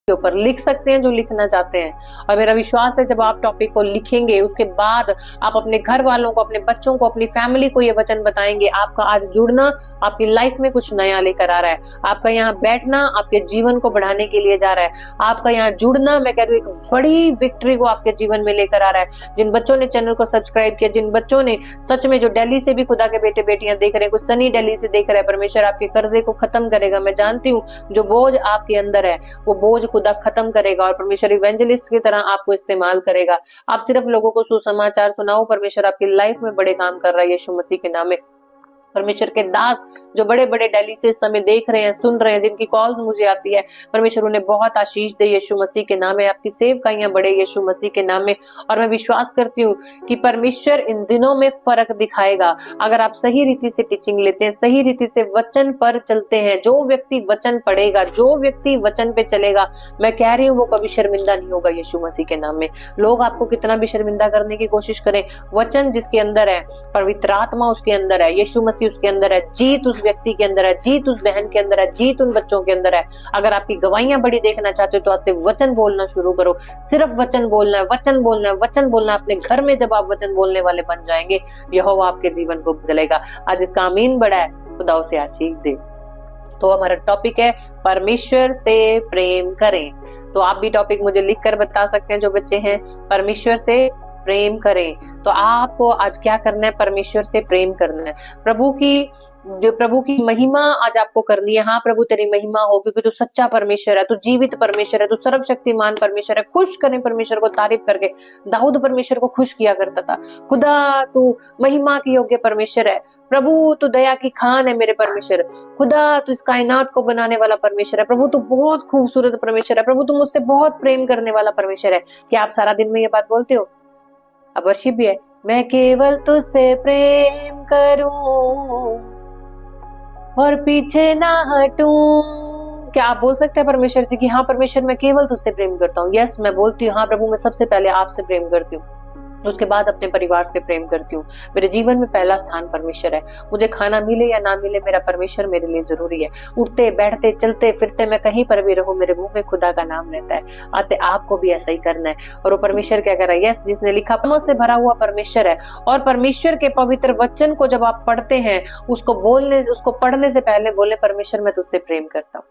के ऊपर लिख सकते हैं जो लिखना चाहते हैं। और मेरा विश्वास है जब आप टॉपिक को लिखेंगे उसके बाद आप अपने घर वालों को, अपने बच्चों को, अपनी फैमिली को ये वचन बताएंगे, आपका आज जुड़ना आपकी लाइफ में कुछ नया लेकर आ रहा है। आपका यहाँ बैठना आपके जीवन को बढ़ाने के लिए जा रहा है। आपका यहाँ जुड़ना, मैं कह रही हूँ, एक बड़ी विक्ट्री को आपके जीवन में लेकर आ रहा है। जिन बच्चों ने चैनल को सब्सक्राइब किया, जिन बच्चों ने सच में, जो दिल्ली से भी खुदा के बेटे बेटियां देख रहे हैं, कुछ सनी दिल्ली से देख रहे हैं, परमेश्वर आपके कर्जे को खत्म करेगा। मैं जानती हूँ जो बोझ आपके अंदर है वो बोझ खुदा खत्म करेगा और परमेश्वर इवेंजलिस्ट की तरह आपको इस्तेमाल करेगा। आप सिर्फ लोगों को सुसमाचार सुनाओ, परमेश्वर आपकी लाइफ में बड़े काम कर रहा है यीशु मसीह के नाम में। परमेश्वर के दास जो बड़े बड़े दिल्ली से इस समय देख रहे हैं, सुन रहे हैं, जिनकी कॉल्स मुझे आती है, परमेश्वर उन्हें बहुत आशीष दे यीशु मसीह के नाम में। आपकी सेवकाइयां बढ़े यीशु मसीह के नाम में। और मैं विश्वास करती हूँ कि परमेश्वर इन दिनों में फर्क दिखाएगा अगर आप सही रीति से टीचिंग लेते हैं, सही रीति से वचन पर चलते हैं। जो व्यक्ति वचन पढ़ेगा, जो व्यक्ति वचन पे चलेगा, मैं कह रही हूँ वो कभी शर्मिंदा नहीं होगा यीशु मसीह के नाम में। लोग आपको कितना भी शर्मिंदा करने की कोशिश करें, वचन जिसके अंदर है, पवित्र आत्मा उसके अंदर है, यीशु मसीह उसके अंदर है, जीत उस व्यक्ति के अंदर है, जीत उस बहन के अंदर है, जीत उन बच्चों के अंदर है। अगर आपकी गवाहियां बड़ी देखना चाहते हो तो आज से वचन बोलना शुरू करो। सिर्फ वचन बोलना है, वचन बोलना है, वचन बोलना है। अपने घर में जब आप वचन बोलने वाले बन जाएंगे, यहोवा आपके जीवन को बदलेगा। आज इसका आमीन बड़ा है, खुदा उसे आशीष दे। तो हमारा टॉपिक है परमेश्वर से प्रेम करें। तो आप भी टॉपिक मुझे लिख कर बता सकते हैं जो बच्चे हैं, परमेश्वर से प्रेम करें। तो आपको आज क्या करना है? परमेश्वर से प्रेम करना है। प्रभु की महिमा आज आपको करनी है। हाँ प्रभु तेरी महिमा हो, क्योंकि तू सच्चा परमेश्वर है, तू जीवित परमेश्वर है, तू सर्वशक्तिमान परमेश्वर है। खुश करें परमेश्वर को तारीफ करके। दाऊद परमेश्वर को खुश किया करता था। खुदा तू महिमा की योग्य परमेश्वर है। प्रभु तू दया की खान है मेरे परमेश्वर। खुदा तू इस कायनात को बनाने वाला परमेश्वर है। प्रभु तू बहुत खूबसूरत परमेश्वर है। प्रभु तू मुझसे बहुत प्रेम करने वाला परमेश्वर है। क्या आप सारा दिन में ये बात बोलते हो? अब वर्शिप भी है, मैं केवल तुझसे प्रेम करूं और पीछे ना हटूं। क्या आप बोल सकते हैं परमेश्वर से कि हाँ परमेश्वर मैं केवल तुझसे प्रेम करता हूँ? यस, मैं बोलती हूँ हाँ प्रभु मैं सबसे पहले आपसे प्रेम करती हूँ, उसके बाद अपने परिवार से प्रेम करती हूँ। मेरे जीवन में पहला स्थान परमेश्वर है। मुझे खाना मिले या ना मिले, मेरा परमेश्वर मेरे लिए जरूरी है। उठते बैठते चलते फिरते मैं कहीं पर भी रहूं, मेरे मुंह में खुदा का नाम रहता है। आज से आपको भी ऐसा ही करना है। और वो परमेश्वर क्या कर रहा है? यस, जिसने लिखा से भरा हुआ परमेश्वर है। और परमेश्वर के पवित्र वचन को जब आप पढ़ते हैं, उसको पढ़ने से पहले बोले परमेश्वर मैं तुझसे प्रेम करता हूँ।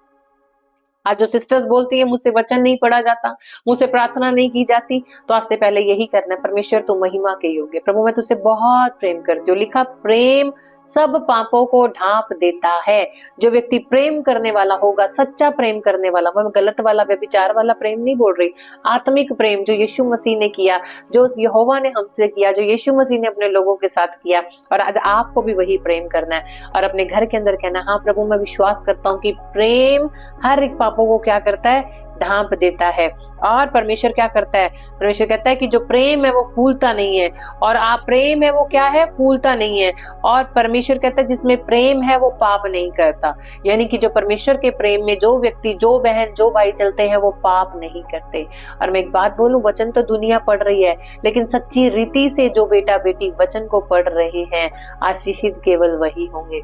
आज जो सिस्टर्स बोलती है मुझसे वचन नहीं पढ़ा जाता, मुझसे प्रार्थना नहीं की जाती, तो आज से पहले यही करना है, परमेश्वर तू महिमा के योग्य, प्रभु मैं तुझसे बहुत प्रेम करती हूँ। लिखा प्रेम सब पापों को ढांप देता है। जो व्यक्ति प्रेम करने वाला होगा, सच्चा प्रेम करने वाला, मैं गलत वाला व्यभिचार वाला प्रेम नहीं बोल रही, आत्मिक प्रेम जो यीशु मसीह ने किया, जो यहोवा ने हमसे किया, जो यीशु मसीह ने अपने लोगों के साथ किया, और आज आपको भी वही प्रेम करना है। और अपने घर के अंदर कहना, हाँ प्रभु मैं विश्वास करता हूँ कि प्रेम हर एक पापों को क्या करता है? ढांप देता है। और परमेश्वर क्या करता है? परमेश्वर कहता है कि जो प्रेम है वो फूलता नहीं है, और आप प्रेम है वो क्या है? फूलता नहीं है। और परमेश्वर कहता है जिसमें प्रेम है वो पाप नहीं करता। यानी कि जो परमेश्वर के प्रेम में जो व्यक्ति, जो बहन, जो भाई चलते हैं वो पाप नहीं करते। और मैं एक बात बोलूं, वचन तो दुनिया पढ़ रही है, लेकिन सच्ची रीति से जो बेटा बेटी वचन को पढ़ रहे हैं, आशीषित केवल वही होंगे।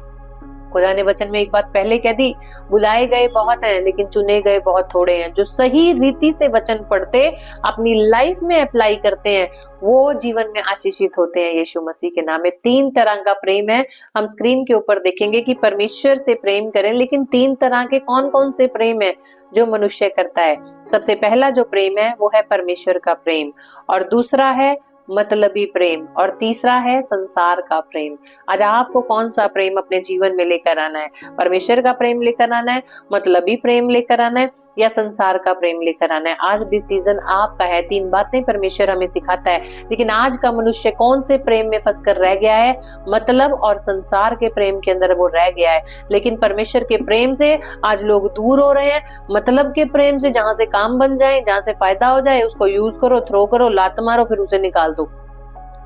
खुदा ने वचन में एक बात पहले कह दी, बुलाए गए बहुत हैं लेकिन चुने गए बहुत थोड़े हैं। जो सही रीति से वचन पढ़ते, अपनी लाइफ में अप्लाई करते हैं, वो जीवन में आशीषित होते हैं यीशु मसीह के नाम में। 3 तरह का प्रेम है, हम स्क्रीन के ऊपर देखेंगे कि परमेश्वर से प्रेम करें, लेकिन 3 तरह के कौन कौन से प्रेम है जो मनुष्य करता है। सबसे पहला जो प्रेम है वो है परमेश्वर का प्रेम, और दूसरा है मतलबी प्रेम, और तीसरा है संसार का प्रेम। आज आपको कौन सा प्रेम अपने जीवन में लेकर आना है? परमेश्वर का प्रेम लेकर आना है, मतलबी प्रेम लेकर आना है, या संसार का प्रेम लेकर आना है? आज डिसीजन आपका है। 3 बातें परमेश्वर हमें सिखाता है, लेकिन आज का मनुष्य कौन से प्रेम में फंसकर रह गया है? मतलब और संसार के प्रेम के अंदर वो रह गया है। लेकिन परमेश्वर के प्रेम से आज लोग दूर हो रहे हैं। मतलब के प्रेम से जहां से काम बन जाए, जहां से फायदा हो जाए, उसको यूज करो, थ्रो करो, लात मारो, फिर उसे निकाल दो।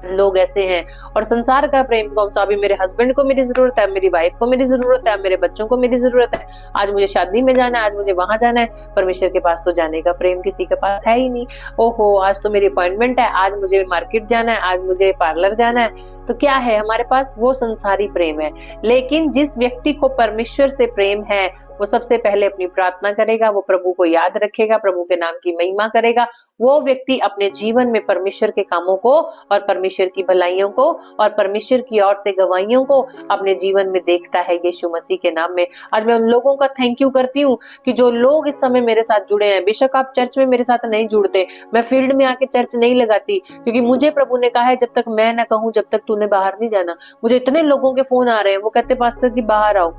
लोग ऐसे हैं। और संसार का प्रेम कौन सा? अभी मेरे हस्बैंड को मेरी जरूरत है, मेरी वाइफ को मेरी जरूरत है, मेरे बच्चों को मेरी जरूरत है, आज मुझे शादी में जाना है, आज मुझे वहां जाना है। परमेश्वर के पास तो जाने का प्रेम किसी के पास है ही नहीं। ओहो आज तो मेरी अपॉइंटमेंट है, आज मुझे मार्केट जाना है, आज मुझे पार्लर जाना है। तो क्या है हमारे पास? वो संसारी प्रेम है। लेकिन जिस व्यक्ति को परमेश्वर से प्रेम है, वो सबसे पहले अपनी प्रार्थना करेगा, वो प्रभु को याद रखेगा, प्रभु के नाम की महिमा करेगा, वो व्यक्ति अपने जीवन में परमेश्वर के कामों को और परमेश्वर की भलाइयों को और परमेश्वर की ओर से गवाहियों को अपने जीवन में देखता है यीशु मसीह के नाम में। आज मैं उन लोगों का थैंक यू करती हूँ कि जो लोग इस समय मेरे साथ जुड़े हैं। बेशक आप चर्च में मेरे साथ नहीं जुड़ते, मैं फील्ड में आके चर्च नहीं लगाती, क्योंकि मुझे प्रभु ने कहा है जब तक मैं ना कहूँ जब तक तूने बाहर नहीं जाना। मुझे इतने लोगों के फोन आ रहे हैं, वो कहते पास्टर जी बाहर आओ,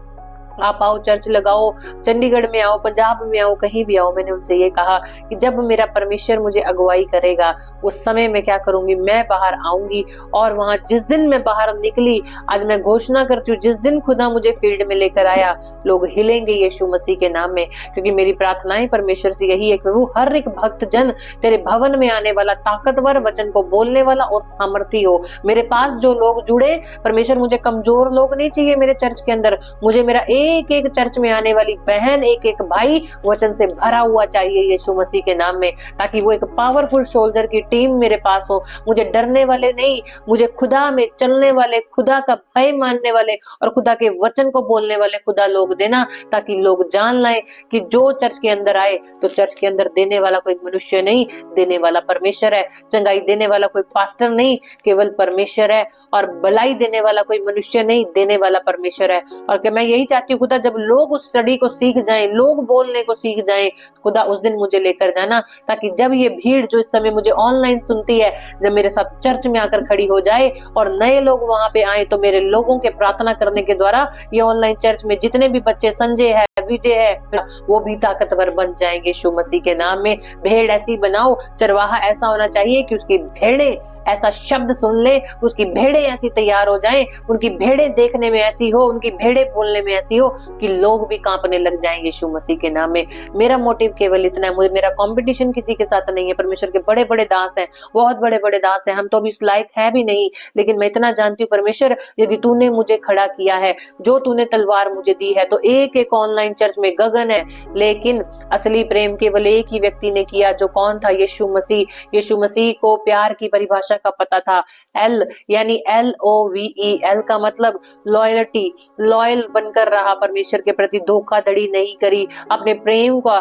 आप आओ, चर्च लगाओ, चंडीगढ़ में आओ, पंजाब में आओ, कहीं भी आओ। मैंने उनसे ये कहा कि जब मेरा परमेश्वर मुझे अगुवाई करेगा उस समय मैं क्या करूंगी, मैं बाहर आऊंगी। और वहां जिस दिन मैं बाहर निकली, आज मैं घोषणा करती हूँ, जिस दिन खुदा मुझे फील्ड में लेकर आया, लोग हिलेंगे यीशु मसीह के नाम में। क्योंकि मेरी प्रार्थनाएं परमेश्वर से यही है कि प्रभु हर एक भक्त जन तेरे भवन में आने वाला, ताकतवर वचन को बोलने वाला और सामर्थी हो। मेरे पास जो लोग जुड़े परमेश्वर, मुझे कमजोर लोग नहीं चाहिए मेरे चर्च के अंदर, मुझे मेरा एक एक चर्च में आने वाली बहन, एक एक भाई वचन से भरा हुआ चाहिए यीशु मसीह के नाम में, ताकि वो एक पावरफुल सोल्जर की टीम मेरे पास हो। मुझे डरने वाले नहीं, मुझे खुदा में चलने वाले, खुदा का भय मानने वाले और खुदा के वचन को बोलने वाले खुदा लोग देना, ताकि लोग जान लाए कि जो चर्च के अंदर आए तो चर्च के अंदर देने वाला कोई मनुष्य नहीं, देने वाला परमेश्वर है। चंगाई देने वाला कोई पास्टर नहीं, केवल परमेश्वर है। और भलाई देने वाला कोई मनुष्य नहीं, देने वाला परमेश्वर है। और कि मैं यही चाहती हूँ खुदा, जब लोग उस स्टडी को सीख जाएं, लोग बोलने को सीख जाएं, खुदा उस दिन मुझे लेकर जाना, ताकि जब ये भीड़ जो इस समय मुझे ऑनलाइन सुनती है, जब मेरे साथ चर्च में आकर खड़ी हो जाए और नए लोग वहां पे आए, तो मेरे लोगों के प्रार्थना करने के द्वारा ये ऑनलाइन चर्च में जितने भी बच्चे, संजय है, विजय है, वो भी ताकतवर बन जाएंगे यीशु मसीह के नाम में। भेड़ ऐसी बनाओ, चरवाहा ऐसा होना चाहिए कि उसकी भेड़ें ऐसा शब्द सुन ले, उसकी भेड़ें ऐसी तैयार हो जाएं, उनकी भेड़ें देखने में ऐसी हो, उनकी भेड़ें बोलने में ऐसी हो कि लोग भी कांपने लग जाएंगे यीशु मसीह के नाम में। मेरा मोटिव केवल इतना है, मेरा कंपटीशन किसी के साथ नहीं है। परमेश्वर के बड़े बड़े दास हैं, बहुत बड़े बड़े दास हैं, हम तो अभी इस लायक है भी नहीं, लेकिन मैं इतना जानती हूँ परमेश्वर, यदि तूने मुझे खड़ा किया है, जो तूने तलवार मुझे दी है, तो एक एक ऑनलाइन चर्च में गगन है, लेकिन असली प्रेम केवल एक ही व्यक्ति ने किया, जो कौन था, यीशु मसीह। यीशु मसीह को प्यार की परिभाषा का पता था, एल यानी LOVE, एल का मतलब लॉयल्टी, लॉयल बनकर रहा, परमेश्वर के प्रति धोखाधड़ी नहीं करी, अपने प्रेम का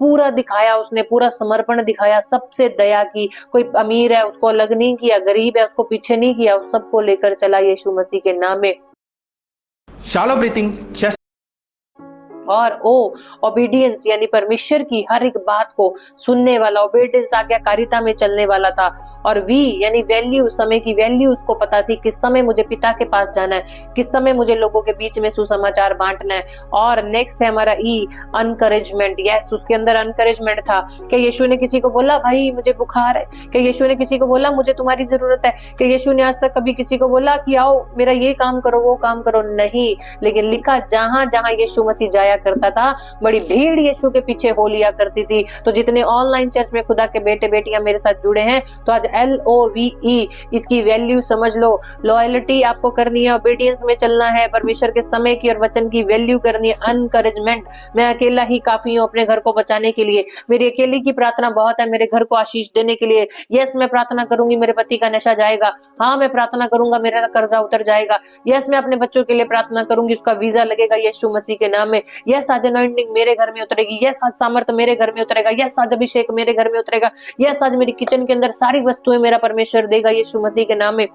पूरा दिखाया, उसने पूरा समर्पण दिखाया, सबसे दया की। कोई अमीर है उसको अलग नहीं किया, गरीब है उसको पीछे नहीं किया, उस सबको लेकर चला यीशु मसीह के नाम में। Shallow breathing, chest और ओबीडियंस यानी परमेश्वर की हर एक बात को सुनने वाला, ओबीडियंस आज्ञाकारिता में चलने वाला था। और वी यानी वैल्यू, समय की वैल्यू उसको पता थी, किस समय मुझे पिता के पास जाना है, किस समय मुझे लोगों के बीच में सुसमाचार बांटना है। और नेक्स्ट है हमारा ई, अनकरेजमेंट। यस, उसके अंदर अनकरेजमेंट था। क्या यीशु ने किसी को बोला भाई मुझे बुखार है? क्या यीशु ने किसी को बोला मुझे तुम्हारी जरूरत है? क्या यीशु ने आज तक कभी किसी को बोला कि आओ मेरा ये काम करो, वो काम करो? नहीं। लेकिन लिखा, जहां जहां यीशु मसीह जाया करता था, बड़ी भीड़ यीशु के पीछे हो लिया करती थी। तो जितने ऑनलाइन चर्च में खुदा के बेटे बेटियां मेरे साथ जुड़े हैं, तो आज LOVE, इसकी वैल्यू समझ लो। लॉयल्टी आपको करनी है, ओबीडियंस में चलना है, परमेश्वर के समय की और वचन की वैल्यू करनी है। अनकरेजमेंट, मैं अकेला ही काफी हूँ अपने घर को बचाने के लिए, मेरी अकेली की प्रार्थना बहुत है मेरे घर को आशीष देने के लिए। यस, मैं प्रार्थना करूंगी मेरे पति का नशा जाएगा, हाँ मैं प्रार्थना करूंगा मेरा कर्जा उतर जाएगा। यस, मैं अपने बच्चों के लिए प्रार्थना करूंगी, उसका वीजा लगेगा यीशु मसीह के नाम में। यस, आज अनॉइंटिंग मेरे घर में उतरेगी। यस, आज सामर्थ मेरे घर में उतरेगा। यस, आज अभिषेक मेरे घर में उतरेगा। यस, आज मेरी किचन के अंदर सारी वस्तुएं मेरा परमेश्वर देगा यीशु मसीह के नाम में।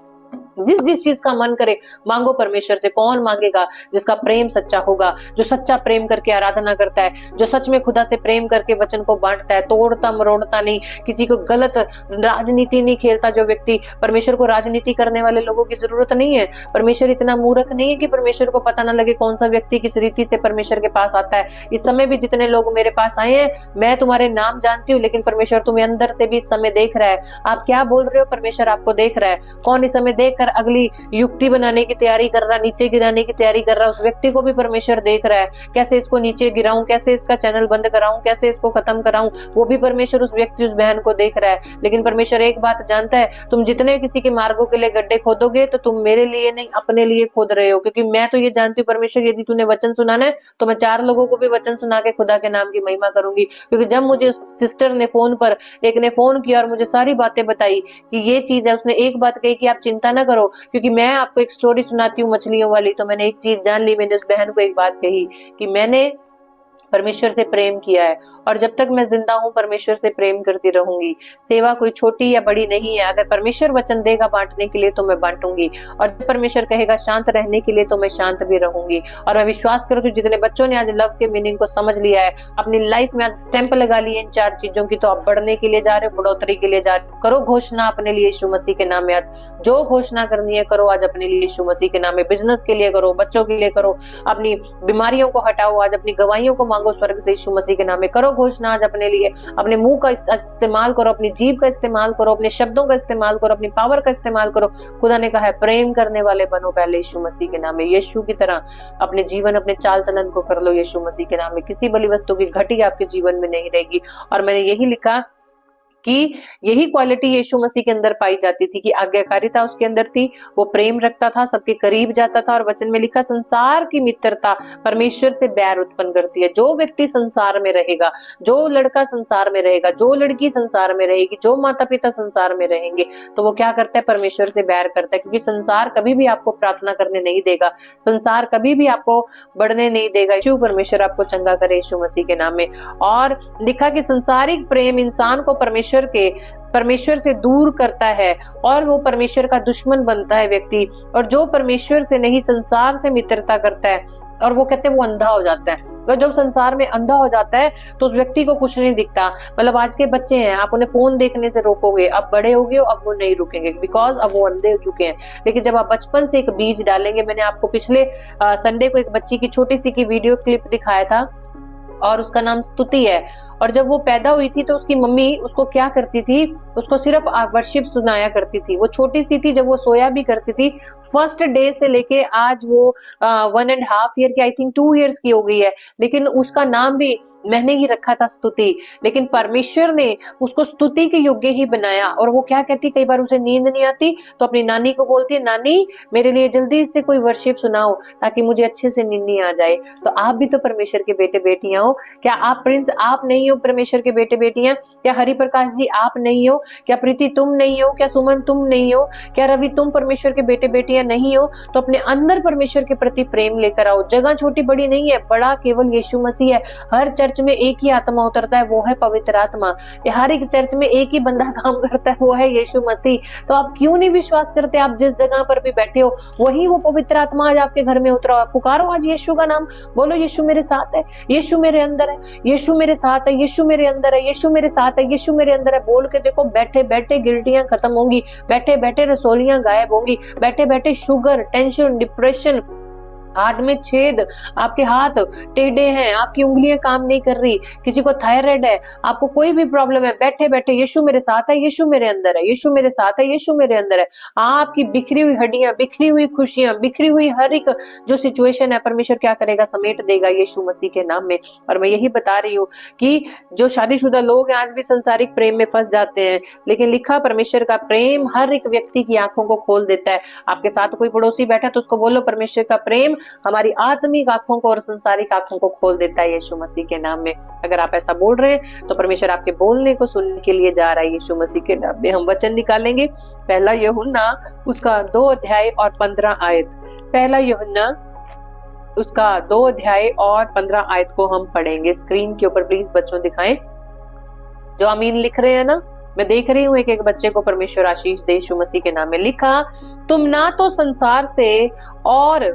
जिस जिस चीज का मन करे मांगो परमेश्वर से। कौन मांगेगा? जिसका प्रेम सच्चा होगा, जो सच्चा प्रेम करके आराधना करता है, जो सच में खुदा से प्रेम करके वचन को बांटता है, तोड़ता मरोड़ता नहीं, किसी को गलत राजनीति नहीं खेलता। जो व्यक्ति, परमेश्वर को राजनीति करने वाले लोगों की जरूरत नहीं है। परमेश्वर इतना मूर्ख नहीं है कि परमेश्वर को पता ना लगे कौन सा व्यक्ति किस रीति से परमेश्वर के पास आता है। इस समय भी जितने लोग मेरे पास आए हैं, मैं तुम्हारे नाम जानती हूँ, लेकिन परमेश्वर तुम्हें अंदर से भी इस समय देख रहा है। आप क्या बोल रहे हो, परमेश्वर आपको देख रहा है। कौन इस समय देख कर अगली युक्ति बनाने की तैयारी कर रहा, नीचे गिराने की तैयारी कर रहा, उस व्यक्ति को भी परमेश्वर देख रहा है। कैसे इसको नीचे गिराऊं, कैसे इसका चैनल बंद कराऊं, कैसे इसको खत्म कराऊं, वो भी परमेश्वर उस व्यक्ति, उस बहन को देख रहा है। लेकिन परमेश्वर एक बात जानता है, तुम जितने किसी के मार्गों के लिए गड्ढे खोदोगे, तो तुम मेरे लिए नहीं अपने लिए खोद रहे हो। क्योंकि मैं तो ये जानती हूँ परमेश्वर, यदि तूने वचन सुनाना है तो मैं 4 लोगों को भी वचन सुना के खुदा के नाम की महिमा करूंगी। क्योंकि जब मुझे उस सिस्टर ने फोन पर, एक ने फोन किया और मुझे सारी बातें बताई कि ये चीज है, उसने एक बात कही कि आप चिंता ना करो, क्योंकि मैं आपको एक स्टोरी सुनाती हूँ मछलियों वाली। तो मैंने एक चीज जान ली, मैंने उस बहन को एक बात कही कि मैंने परमेश्वर से प्रेम किया है और जब तक मैं जिंदा हूँ परमेश्वर से प्रेम करती रहूंगी। सेवा कोई छोटी या बड़ी नहीं है, अगर परमेश्वर वचन देगा बांटने के लिए तो मैं बांटूंगी, और जब परमेश्वर कहेगा शांत रहने के लिए तो मैं शांत भी रहूंगी। और मैं विश्वास करूँ कि जितने बच्चों ने आज लव के मीनिंग को समझ लिया है, अपनी लाइफ में आज स्टैंप लगा लिए इन 4 चीजों की, तो आप बढ़ने के लिए जा रहे हो, बढ़ोतरी के लिए जा रहे हो। करो घोषणा अपने लिए यीशु मसीह के नाम में, आज जो घोषणा करनी है करो आज अपने लिए यीशु मसीह के नाम में। बिजनेस के लिए करो, बच्चों के लिए करो, अपनी बीमारियों को हटाओ, आज अपनी गवाहियों को मांगो स्वर्ग से यीशु मसीह के नाम में। करो घोषणा आज अपने लिए, अपने मुंह का इस्तेमाल करो, अपनी जीभ का इस्तेमाल करो, अपने शब्दों का इस्तेमाल करो, अपनी पावर का इस्तेमाल करो। खुदा ने कहा है प्रेम करने वाले बनो पहले यीशु मसीह के नाम में। यीशु की तरह अपने जीवन, अपने चाल चलन को कर लो यीशु मसीह के नाम में। किसी बली वस्तु की घटी आपके जीवन में नहीं रहेगी। और मैंने यही लिखा कि यही क्वालिटी यीशु मसीह के अंदर पाई जाती थी कि आज्ञाकारिता उसके अंदर थी, वो प्रेम रखता था, सबके करीब जाता था। और वचन में लिखा संसार की मित्रता परमेश्वर से बैर उत्पन्न करती है। जो व्यक्ति संसार में रहेगा, जो लड़का संसार में रहेगा, जो लड़की संसार में रहेगी, जो माता पिता संसार में रहेंगे, तो वो क्या करता है, परमेश्वर से बैर करता है। क्योंकि संसार कभी भी आपको प्रार्थना करने नहीं देगा, संसार कभी भी आपको बढ़ने नहीं देगा। यीशु परमेश्वर आपको चंगा करे यीशु मसीह के नाम में। और लिखा कि संसारिक प्रेम इंसान को परमेश्वर से दूर करता है और वो परमेश्वर का दुश्मन बनता है व्यक्ति। और जो परमेश्वर से नहीं संसार से मित्रता करता है, और वो कहते हैं वो अंधा हो जाता है। तो जब संसार में अंधा हो जाता है तो उस व्यक्ति को कुछ नहीं दिखता। मतलब आज के बच्चे हैं, आप उन्हें फोन देखने से रोकोगे, अब बड़े हो गए हो, अब वो नहीं रुकेंगे, बिकॉज अब वो अंधे हो चुके हैं। लेकिन जब आप बचपन से एक बीज डालेंगे, मैंने आपको पिछले संडे को एक बच्ची की छोटी सी की वीडियो क्लिप दिखाया था और उसका नाम स्तुति है। और जब वो पैदा हुई थी तो उसकी मम्मी उसको क्या करती थी, उसको सिर्फ वर्शिप सुनाया करती थी। वो छोटी सी थी, जब वो सोया भी करती थी, फर्स्ट डे से लेके आज वो 1.5 ईयर की, आई थिंक 2 इयर्स की हो गई है, लेकिन उसका नाम भी मैंने ही रखा था स्तुति। लेकिन परमेश्वर ने उसको स्तुति के योग्य ही बनाया। और वो क्या कहती, कई बार उसे नींद नहीं आती तो अपनी नानी को बोलती है, नानी मेरे लिए जल्दी से कोई वर्शिप सुनाओ ताकि मुझे अच्छे से नींद नहीं आ जाए। तो आप भी तो परमेश्वर के बेटे बेटियां हो। क्या आप प्रिंस आप नहीं हो परमेश्वर के बेटे बेटियां? क्या हरि प्रकाश जी आप नहीं हो? क्या प्रीति तुम नहीं हो? क्या सुमन तुम नहीं हो? क्या रवि तुम परमेश्वर के बेटे बेटियां नहीं हो? तो अपने अंदर परमेश्वर के प्रति प्रेम लेकर आओ। जगह छोटी बड़ी नहीं है, बड़ा केवल यीशु मसीह है। हर चर्च में एक ही आत्मा उतरता है, वो है पवित्र आत्मा। हर एक चर्च में एक ही बंदा काम करता है, वो है यीशु मसीह। तो आप क्यों नहीं विश्वास करते? आप जिस जगह पर भी बैठे हो वही वो पवित्र आत्मा आज आपके घर में उतरा। पुकारो आज यीशु का नाम, बोलो यीशु मेरे साथ है, यीशु मेरे अंदर है, यीशु मेरे साथ है, यीशु मेरे अंदर है, यीशु मेरे साथ है, यीशु मेरे अंदर है। बोल के देखो, बैठे बैठे गिल्टियां खत्म होंगी, बैठे बैठे रसोलियां गायब होंगी, बैठे बैठे शुगर, टेंशन, डिप्रेशन, हार्ट में छेद, आपके हाथ टेढ़े हैं, आपकी उंगलियां काम नहीं कर रही, किसी को थायराइड है, आपको कोई भी प्रॉब्लम है, बैठे बैठे यीशु मेरे साथ है, यीशु मेरे अंदर है, यीशु मेरे साथ है, यीशु मेरे अंदर है। आपकी बिखरी हुई हड्डियां, बिखरी हुई खुशियां, बिखरी हुई हर एक जो सिचुएशन है, परमेश्वर क्या करेगा, समेट देगा यीशु मसीह के नाम में। और मैं यही बता रही हूँ कि जो शादीशुदा लोग हैं आज भी संसारिक प्रेम में फंस जाते हैं, लेकिन लिखा परमेश्वर का प्रेम हर एक व्यक्ति की आंखों को खोल देता है। आपके साथ कोई पड़ोसी बैठा तो उसको बोलो, परमेश्वर का प्रेम हमारी आत्मिक आंखों को और संसारिक आंखों को खोल देता है यीशु मसीह के नाम में। अगर आप ऐसा बोल रहे हैं तो परमेश्वर आपके बोलने को सुनने के लिए जा रहा है यीशु मसीह के नाम में। हम वचन निकालेंगे, पहला यूहन्ना उसका 2 अध्याय और 15 आयत। पहला यूहन्ना उसका 2 अध्याय और 15 आयत को हम पढ़ेंगे। स्क्रीन के ऊपर प्लीज बच्चों दिखाएं, जो आमीन लिख रहे हैं ना, मैं देख रही हूँ एक एक बच्चे को। परमेश्वर आशीष दे यीशु मसीह के नाम में। लिखा, तुम ना तो संसार से और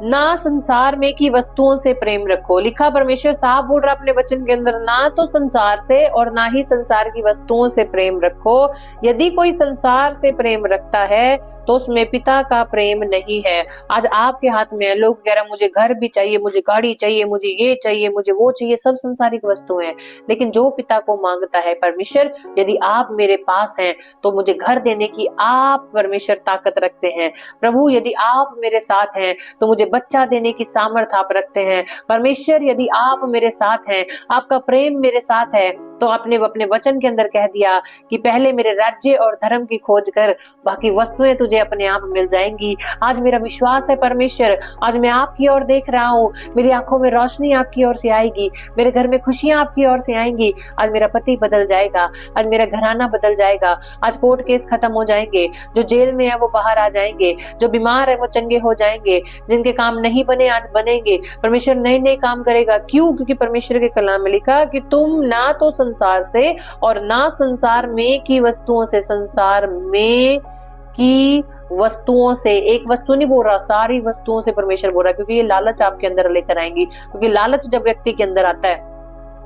ना संसार में की वस्तुओं से प्रेम रखो। लिखा परमेश्वर साफ बोल रहा अपने वचन के अंदर, ना तो संसार से और ना ही संसार की वस्तुओं से प्रेम रखो। यदि कोई संसार से प्रेम रखता है तो उसमें पिता का प्रेम नहीं है। आज आपके हाथ में है, लोग कह रहे हैं मुझे घर भी चाहिए, मुझे गाड़ी चाहिए, मुझे ये चाहिए, मुझे वो चाहिए, सब संसारिक वस्तुएं हैं। लेकिन जो पिता को मांगता है, परमेश्वर यदि आप मेरे पास हैं तो मुझे घर देने की आप परमेश्वर ताकत रखते हैं। प्रभु यदि आप मेरे साथ हैं तो मुझे बच्चा देने की सामर्थ आप रखते हैं। परमेश्वर यदि आप मेरे साथ हैं, आपका प्रेम मेरे साथ है, तो आपने अपने वचन के अंदर कह दिया कि पहले मेरे राज्य और धर्म की खोज कर, बाकी वस्तुएं तुझे अपने आप मिल जाएंगी। आज मेरा विश्वास है परमेश्वर, आज मैं आपकी ओर देख रहा हूँ, मेरी आंखों में रोशनी आपकी ओर से आएगी, मेरे घर में खुशियां आपकी ओर से आएंगी। आज मेरा पति बदल जाएगा, आज मेरा घराना बदल जाएगा, आज कोर्ट केस खत्म हो जाएंगे, जो जेल में है वो बाहर आ जाएंगे, जो बीमार है वो चंगे हो जाएंगे, जिनके काम नहीं बने आज बनेंगे। परमेश्वर नए नए काम करेगा। क्यों? क्योंकि परमेश्वर के कलाम में लिखा कि तुम ना तो संसार से और ना संसार में की वस्तुओं से, संसार में की वस्तुओं से, एक वस्तु नहीं बोल रहा, सारी वस्तुओं से परमेश्वर बोल रहा है, क्योंकि ये लालच आपके अंदर लेकर आएंगी। क्योंकि लालच जब व्यक्ति के अंदर आता है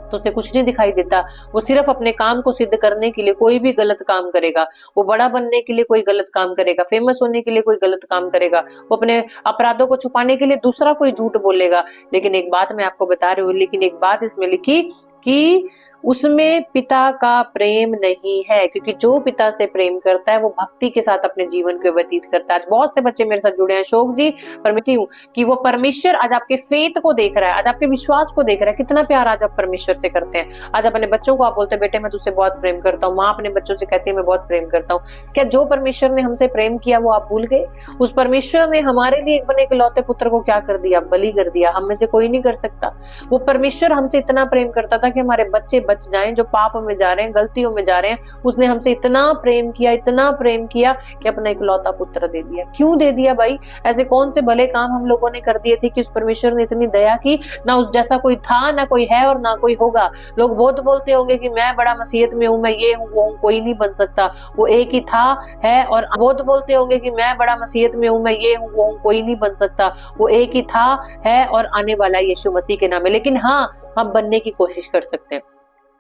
तो उसे कुछ नहीं दिखाई देता, वो सिर्फ अपने काम को सिद्ध करने के लिए कोई भी गलत काम करेगा, वो बड़ा बनने के लिए कोई गलत काम करेगा, फेमस होने के लिए कोई गलत काम करेगा, वो अपने अपराधों को छुपाने के लिए दूसरा कोई झूठ बोलेगा। लेकिन एक बात मैं आपको बता रही हूँ, लेकिन एक बात इसमें लिखी कि उसमें पिता का प्रेम नहीं है, क्योंकि जो पिता से प्रेम करता है वो भक्ति के साथ अपने जीवन को व्यतीत करता है। आज बहुत से बच्चे मेरे साथ जुड़े हैं अशोक जी, परमिति हूँ कि वो परमेश्वर आज आपके फेथ को देख रहा है, आज आपके विश्वास को देख रहा है। कितना प्यार आज आप परमेश्वर से करते हैं। आज अपने बच्चों को आप बोलते हैं बेटे मैं तुझसे बहुत प्रेम करता हूँ, माँ अपने बच्चों से कहती है मैं बहुत प्रेम करता हूँ। क्या जो परमेश्वर ने हमसे प्रेम किया वो आप भूल गए? उस परमेश्वर ने हमारे लिए एक बने इकलौते पुत्र को क्या कर दिया? बलि कर दिया। हम में से कोई नहीं कर सकता। वो परमेश्वर हमसे इतना प्रेम करता था कि हमारे बच्चे बच जाएं, जो पाप में जा रहे हैं, गलतियों में जा रहे हैं। उसने हमसे इतना प्रेम किया, इतना प्रेम किया कि अपना इकलौता पुत्र दे दिया। क्यों दे दिया भाई? ऐसे कौन से भले काम हम लोगों ने कर दिए थे कि उस परमेश्वर ने इतनी दया की? ना उस जैसा कोई था, ना कोई है और ना कोई होगा। लोग बहुत बोलते होंगे कि मैं बड़ा मसीहत में हूं, मैं ये हूं वो हूं, कोई नहीं बन सकता। वो एक ही था, है और बहुत बोलते होंगे कि मैं बड़ा मसीहत में हूं, मैं ये हूं वो हूं, कोई नहीं बन सकता। वो एक ही था, है और आने वाला यीशु मसीह के नाम में। लेकिन हाँ, हम बनने की कोशिश कर सकते हैं,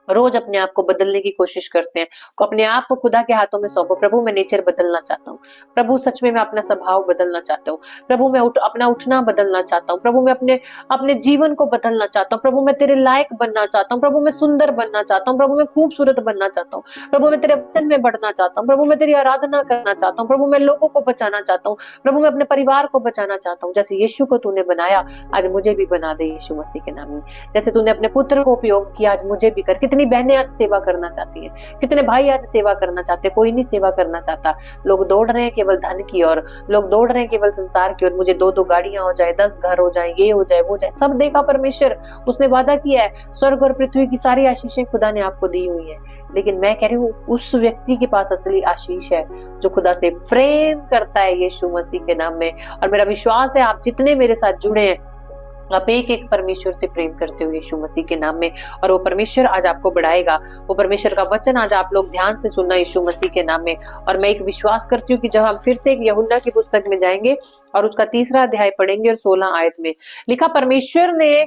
रोज अपने आप को बदलने की कोशिश करते हैं। अपने आप को खुदा के हाथों में सौंपो। प्रभु मैं नेचर बदलना चाहता हूँ, प्रभु सच में मैं अपना स्वभाव बदलना चाहता हूँ, प्रभु मैं अपना उठना बदलना चाहता हूँ, प्रभु मैं अपने जीवन को बदलना चाहता हूँ, प्रभु मैं तेरे लायक बनना चाहता हूँ, प्रभु मैं सुंदर बनना चाहता हूँ, प्रभु मैं खूबसूरत बनना चाहता हूँ, प्रभु मैं तेरे वचन में बढ़ना चाहता हूँ, प्रभु मैं तेरी आराधना करना चाहता हूँ, प्रभु मैं लोगों को बचाना चाहता हूँ, प्रभु मैं अपने परिवार को बचाना चाहता हूँ। जैसे यीशु को तूने बनाया, आज मुझे भी बना दे यीशु मसीह के नाम में। जैसे तूने अपने पुत्र को उपयोग किया, आज मुझे भी कर। कितनी बहनें आज सेवा करना चाहती है, कितने भाई आज सेवा करना चाहते हैं, कोई नहीं सेवा करना चाहता। लोग दौड़ रहे हैं केवल धन की ओर, लोग दौड़ रहे हैं केवल संसार की ओर। मुझे 2-2 गाड़ियां हो जाए, 10 घर हो जाए, ये हो जाए वो जाए, सब देगा परमेश्वर। उसने वादा किया है, स्वर्ग और पृथ्वी की सारी आशीषें खुदा ने आपको दी हुई है। लेकिन मैं कह रही हूँ उस व्यक्ति के पास असली आशीष है जो खुदा से प्रेम करता है यीशु मसीह के नाम में। और मेरा विश्वास है आप जितने मेरे साथ जुड़े हैं, आप एक एक परमेश्वर से प्रेम करते हो यीशु मसीह के नाम में, और वो परमेश्वर आज आपको बढ़ाएगा। वो परमेश्वर का वचन आज आप लोग ध्यान से सुनना यीशु मसीह के नाम में। और मैं एक विश्वास करती हूँ कि जब हम फिर से एक यूहन्ना की पुस्तक में जाएंगे और उसका 3रा अध्याय पढ़ेंगे और 16 आयत में लिखा, परमेश्वर ने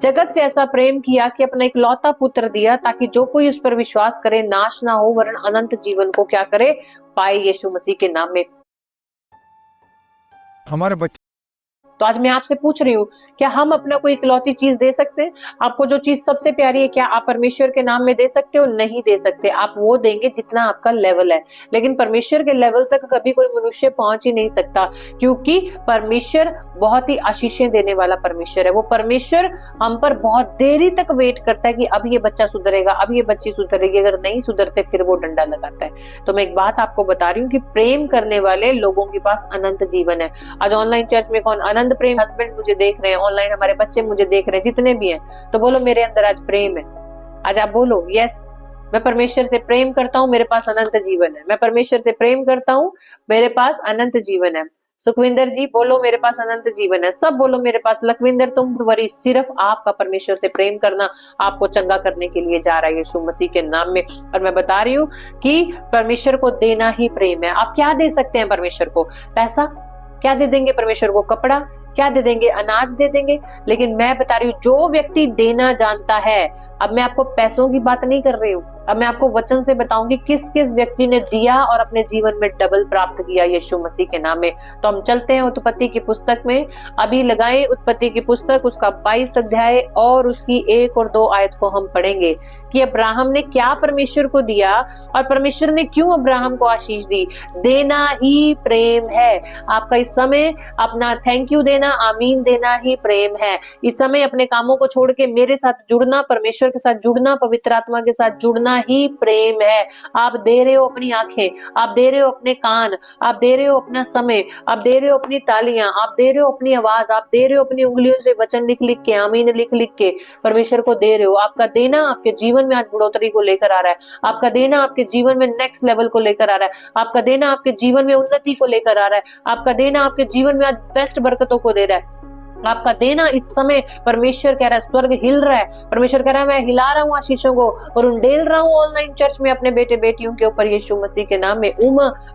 जगत से ऐसा प्रेम किया कि अपना इकलौता पुत्र दिया, ताकि जो कोई उस पर विश्वास करे नाश ना हो वरन अनंत जीवन को क्या करे? पाए यीशु मसीह के नाम में। हमारे बच्चे तो आज मैं आपसे पूछ रही हूँ, क्या हम अपना कोई इकलौती चीज दे सकते हैं? आपको जो चीज सबसे प्यारी है, क्या आप परमेश्वर के नाम में दे सकते हो? नहीं दे सकते। आप वो देंगे जितना आपका लेवल है, लेकिन परमेश्वर के लेवल तक कभी कोई मनुष्य पहुंच ही नहीं सकता, क्योंकि परमेश्वर बहुत ही आशीषें देने वाला परमेश्वर है। वो परमेश्वर हम पर बहुत देरी तक वेट करता है कि अब ये बच्चा सुधरेगा, अब ये बच्ची सुधरेगी। अगर नहीं सुधरते फिर वो डंडा लगाता है। तो मैं एक बात आपको बता रही हूँ कि प्रेम करने वाले लोगों के पास अनंत जीवन है। आज ऑनलाइन चर्च में कौन अनंत प्रेम? हस्बैंड मुझे देख रहे हैं ऑनलाइन, हमारे बच्चे मुझे देख रहे हैं, जितने भी हैं, तो बोलो मेरे अंदर आज प्रेम है। आज आप बोलो यस, मैं परमेश्वर से प्रेम करता हूँ, मेरे पास अनंत जीवन है। मैं परमेश्वर से प्रेम करता हूँ, मेरे पास अनंत जीवन है। सुखविंदर जी बोलो मेरे पास अनंत जीवन है। सब बोलो मेरे पास। लखविंदर तुम वरी, सिर्फ आपका परमेश्वर से प्रेम करना आपको चंगा करने के लिए जा रहा है यीशु मसीह के नाम में। और मैं बता रही हूँ कि परमेश्वर को देना ही प्रेम है। आप क्या दे सकते हैं परमेश्वर को? पैसा? क्या दे देंगे परमेश्वर को? कपड़ा? क्या दे देंगे? अनाज दे देंगे। लेकिन मैं बता रही हूँ जो व्यक्ति देना जानता है, अब मैं आपको पैसों की बात नहीं कर रही हूँ, अब मैं आपको वचन से बताऊंगी किस किस व्यक्ति ने दिया और अपने जीवन में डबल प्राप्त किया यीशु मसीह के नाम में। तो हम चलते हैं उत्पत्ति की पुस्तक में। अभी लगाए उत्पत्ति की पुस्तक, उसका 22 अध्याय और उसकी 1 और 2 आयत को हम पढ़ेंगे कि अब्राहम ने क्या परमेश्वर को दिया और परमेश्वर ने क्यों अब्राहम को आशीष दी। देना ही प्रेम है। आपका इस समय अपना थैंक यू देना, आमीन देना ही प्रेम है। इस समय अपने कामों को छोड़ के मेरे साथ जुड़ना, परमेश्वर के साथ जुड़ना, पवित्र आत्मा के साथ जुड़ना ही प्रेम है। आप दे रहे हो अपनी आंखें, आप दे रहे हो अपने कान, आप दे रहे हो अपना समय, आप दे रहे हो अपनी तालियां, आप दे रहे हो अपनी आवाज, आप दे रहे हो अपनी उंगलियों से वचन लिख लिख के, आमीन लिख लिख के परमेश्वर को दे रहे हो। आपका देना आपके जीवन में आज बढ़ोतरी को लेकर आ रहा है। आपका देना आपके जीवन में नेक्स्ट लेवल को लेकर आ रहा है। आपका देना आपके जीवन में उन्नति को लेकर आ रहा है। आपका देना आपके जीवन में आज बेस्ट बरकतों को दे रहा है। आपका देना इस समय परमेश्वर कह रहा है, स्वर्ग हिल रहा है। परमेश्वर कह रहा है मैं हिला रहा हूँ आशीषों को और उंडेल रहा हूँ ऑनलाइन चर्च में अपने बेटे बेटियों के ऊपर यीशु मसीह के नाम में।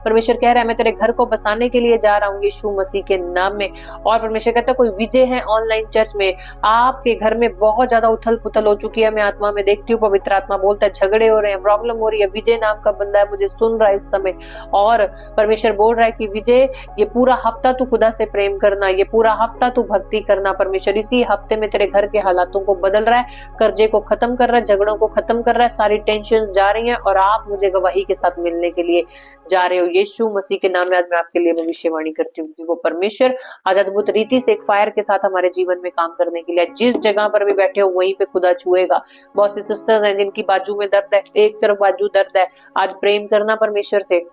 परमेश्वर कह रहा है मैं तेरे घर को बसाने के लिए जा रहा हूँ यीशु मसीह के नाम में। और परमेश्वर कहता है कोई विजय है ऑनलाइन चर्च में, आपके घर में बहुत ज्यादा उथल पुथल हो चुकी है। मैं आत्मा में देखती हूँ, पवित्र आत्मा बोलता है झगड़े हो रहे हैं, प्रॉब्लम हो रही है। विजय नाम का बंदा है, मुझे सुन रहा है इस समय, और परमेश्वर बोल रहा है कि विजय ये पूरा हफ्ता तू खुदा से प्रेम करना, ये पूरा हफ्ता तू भक्ति करना। परमेश्वर इसी हफ्ते में तेरे घर के हालातों को बदल रहा है, कर्जे को खत्म कर रहा है, झगड़ों को खत्म कर रहा है, सारी टेंशन जा रही हैं और आप मुझे गवाही के साथ मिलने के लिए जा रहे हो। यीशु मसीह के नाम में आज मैं आपके लिए भविष्यवाणी करती हूँ कि वो परमेश्वर आज अद्भुत रीति से एक फायर के साथ हमारे जीवन में काम करने के लिए, जिस जगह पर भी बैठे हो वहीं पे खुदा छुएगा। बहुत सी सिस्टर्स हैं जिनकी बाजू में दर्द है, एक तरफ बाजू दर्द है, आज प्रेम करना परमेश्वर से,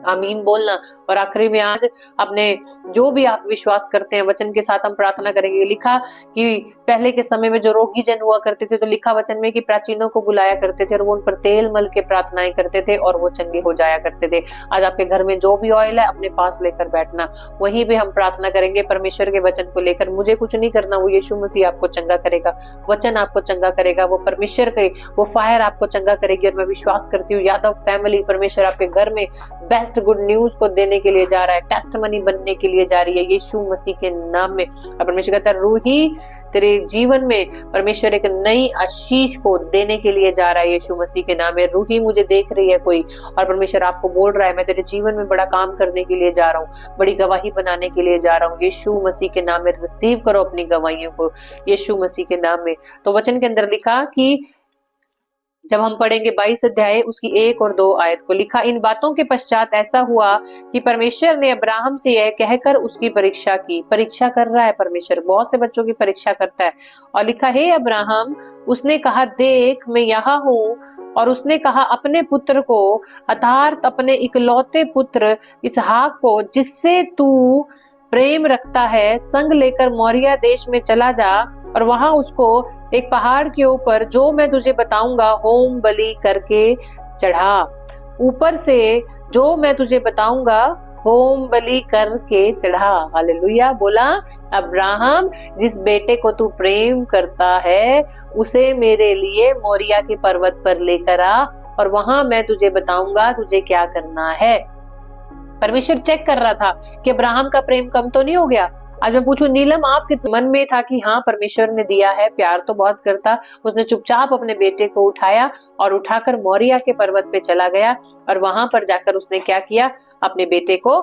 आमीन बोलना। और आखिरी में आज अपने जो भी आप विश्वास करते हैं वचन के साथ हम प्रार्थना करेंगे। लिखा कि पहले के समय में जो रोगी जन हुआ करते थे तो लिखा वचन में कि प्राचीनों को बुलाया करते थे और वो उन पर तेल मल के प्रार्थनाएं करते थे और वो चंगे हो जाया करते थे। आज आपके घर में जो भी ऑयल है अपने पास लेकर बैठना, वहीं पे हम प्रार्थना करेंगे परमेश्वर के वचन को लेकर। मुझे कुछ नहीं करना, वो यीशु मसीह आपको चंगा करेगा, वचन आपको चंगा करेगा, वो परमेश्वर के वो फायर आपको चंगा करेगी। और मैं विश्वास करती हूँ यादव फैमिली, परमेश्वर आपके घर में बेस्ट गुड न्यूज को देने के लिए जा रहा है, टेस्टमनी बनने के लिए जा रही है यीशु मसीह के नाम में। और परमेश्वर कहता है रूही तेरे जीवन में परमेश्वर एक नई आशीष को देने के लिए जा रहा है यीशु मसीह के नाम में। रूही मुझे देख रही है कोई और परमेश्वर आपको बोल रहा है मैं तेरे जीवन में बड़ा काम करने के लिए जा रहा हूँ, बड़ी गवाही बनाने के लिए जा रहा हूँ। यीशु मसीह के नाम में रिसीव करो अपनी गवाहियों को यीशु मसीह के नाम में। तो वचन के अंदर लिखा कि जब हम पढ़ेंगे 22 अध्याय उसकी 1 और 2 आयत को, लिखा इन बातों के पश्चात ऐसा हुआ कि परमेश्वर ने अब्राहम से यह कहकर उसकी परीक्षा की। परीक्षा कर रहा है परमेश्वर, बहुत से बच्चों की परीक्षा करता है। और लिखा हे अब्राहम, उसने कहा देख मैं यहाँ हूँ। और उसने कहा अपने पुत्र को अर्थात अपने इकलौते पुत्र इसहाक को जिससे तू प्रेम रखता है संग लेकर मोरिया देश में चला जा और वहां उसको एक पहाड़ के ऊपर जो मैं तुझे बताऊंगा होम बलि करके चढ़ा। ऊपर से जो मैं तुझे बताऊंगा होम बलि करके चढ़ा। हालेलुया। बोला अब्राहम जिस बेटे को तू प्रेम करता है उसे मेरे लिए मोरिया के पर्वत पर लेकर आ और वहां मैं तुझे बताऊंगा तुझे क्या करना है। परमेश्वर चेक कर रहा था कि अब्राहम का प्रेम कम तो नहीं हो गया। आज मैं पूछूं नीलम आपके मन में था कि हाँ परमेश्वर ने दिया है, प्यार तो बहुत करता, उसने चुपचाप अपने बेटे को उठाया और उठाकर मोरिया के पर्वत पे चला गया और वहां पर जाकर उसने क्या किया, अपने बेटे को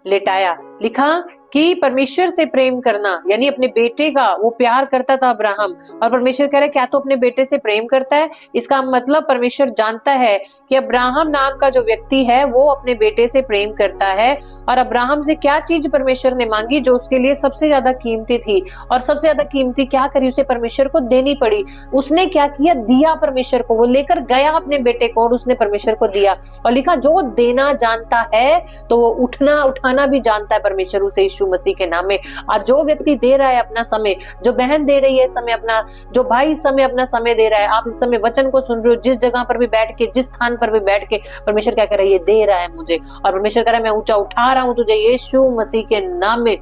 लेटाया। लिखा कि परमेश्वर से प्रेम करना यानी अपने बेटे का वो प्यार करता था अब्राहम। और परमेश्वर कह रहा है क्या तो अपने बेटे से प्रेम करता है। इसका मतलब परमेश्वर जानता है कि अब्राहम नाम का जो व्यक्ति है वो अपने बेटे से प्रेम करता है। और अब्राहम से क्या चीज परमेश्वर ने मांगी जो उसके लिए सबसे ज्यादा कीमती थी, और सबसे ज्यादा कीमती क्या करी, उसे परमेश्वर को देनी पड़ी। उसने क्या किया, दिया परमेश्वर को, वो लेकर गया अपने बेटे को और उसने परमेश्वर को दिया। और लिखा जो देना जानता है तो वो उठना उठाना भी जानता है परमेश्वर उसे यीशु मसीह के नाम में। आज जो व्यक्ति दे रहा है अपना समय, जो बहन दे रही है समय अपना, जो भाई इस समय अपना समय दे रहा है, आप इस समय वचन को सुन रहे हो, जिस जगह पर भी बैठ के, जिस स्थान पर भी बैठ के, परमेश्वर क्या कर रहा है, ये दे रहा है मुझे। और परमेश्वर कह रहा है मैं ऊंचा उठा रहा हूं तुझे यीशु मसीह के नाम में।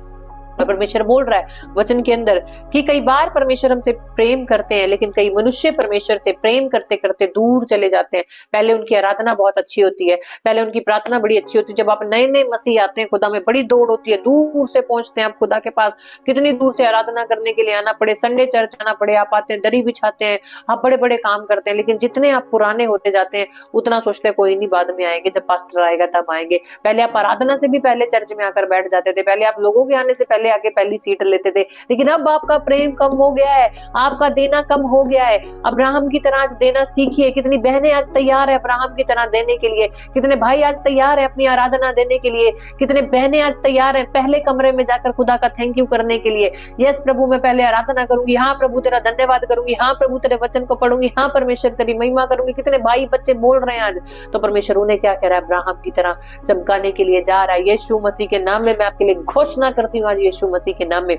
और परमेश्वर बोल रहा है वचन के अंदर कि कई बार परमेश्वर हमसे प्रेम करते हैं, लेकिन कई मनुष्य परमेश्वर से प्रेम करते करते दूर चले जाते हैं। पहले उनकी आराधना बहुत अच्छी होती है, पहले उनकी प्रार्थना बड़ी अच्छी होती है। जब आप नए नए मसीह आते हैं, खुदा में बड़ी दौड़ होती है, दूर से पहुंचते हैं आप खुदा के पास। कितनी दूर से आराधना करने के लिए आना पड़े, संडे चर्च आना पड़े, आप आते हैं, दरी बिछाते हैं, आप बड़े बड़े काम करते हैं। लेकिन जितने आप पुराने होते जाते हैं, उतना सोचते हैं कोई नहीं, बाद में आएंगे, जब पास्टर आएगा तब आएंगे। पहले आप आराधना से भी पहले चर्च में आकर बैठ जाते थे, पहले आप लोगों के आने से पहले आके पहली सीट लेते थे। लेकिन अब आपका प्रेम कम हो गया है, आपका देना कम हो गया है। अब्राहम की तरह आज देना सीखिए। कितनी बहनें आज तैयार है अब्राहम की तरह देने के लिए, कितने भाई आज तैयार है अपनी आराधना देने के लिए, कितने बहनें आज तैयार है पहले कमरे में जाकर खुदा का थैंक यू करने के लिए। यस प्रभु, मैं पहले आराधना करूंगी, हाँ प्रभु तेरा धन्यवाद करूंगी, हाँ प्रभु तेरे वचन को पढ़ूंगी, हाँ परमेश्वर तेरी महिमा करूंगी। कितने भाई बच्चे बोल रहे हैं आज। तो परमेश्वर उन्हें क्या कह रहा है? अब्राहम की तरह चमकाने के लिए जा रहा है। यीशु मसीह के नाम में मैं आपके लिए घोषणा करती हूँ आज, यीशु मसीह के नाम में।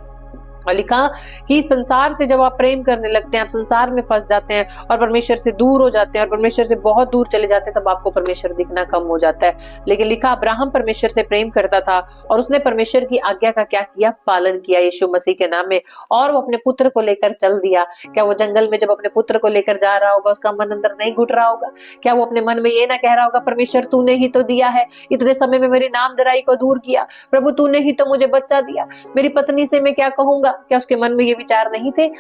और लिखा कि संसार से जब आप प्रेम करने लगते हैं, आप संसार में फंस जाते हैं और परमेश्वर से दूर हो जाते हैं और परमेश्वर से बहुत दूर चले जाते हैं, तब आपको परमेश्वर दिखना कम हो जाता है। लेकिन लिखा अब्राहम परमेश्वर से प्रेम करता था और उसने परमेश्वर की आज्ञा का क्या किया? पालन किया यीशु मसीह के नाम में। और वो अपने पुत्र को लेकर चल दिया। क्या वो जंगल में जब अपने पुत्र को लेकर जा रहा होगा, उसका मन अंदर नहीं घुट रहा होगा? क्या वो अपने मन में ये ना कह रहा होगा, परमेश्वर तूने ही तो दिया है, इतने समय में मेरी नामधराई को दूर किया, प्रभु तूने ही तो मुझे बच्चा दिया, मेरी पत्नी से मैं क्या कहूंगा? क्या उसके मन में ये विचार नहीं थे?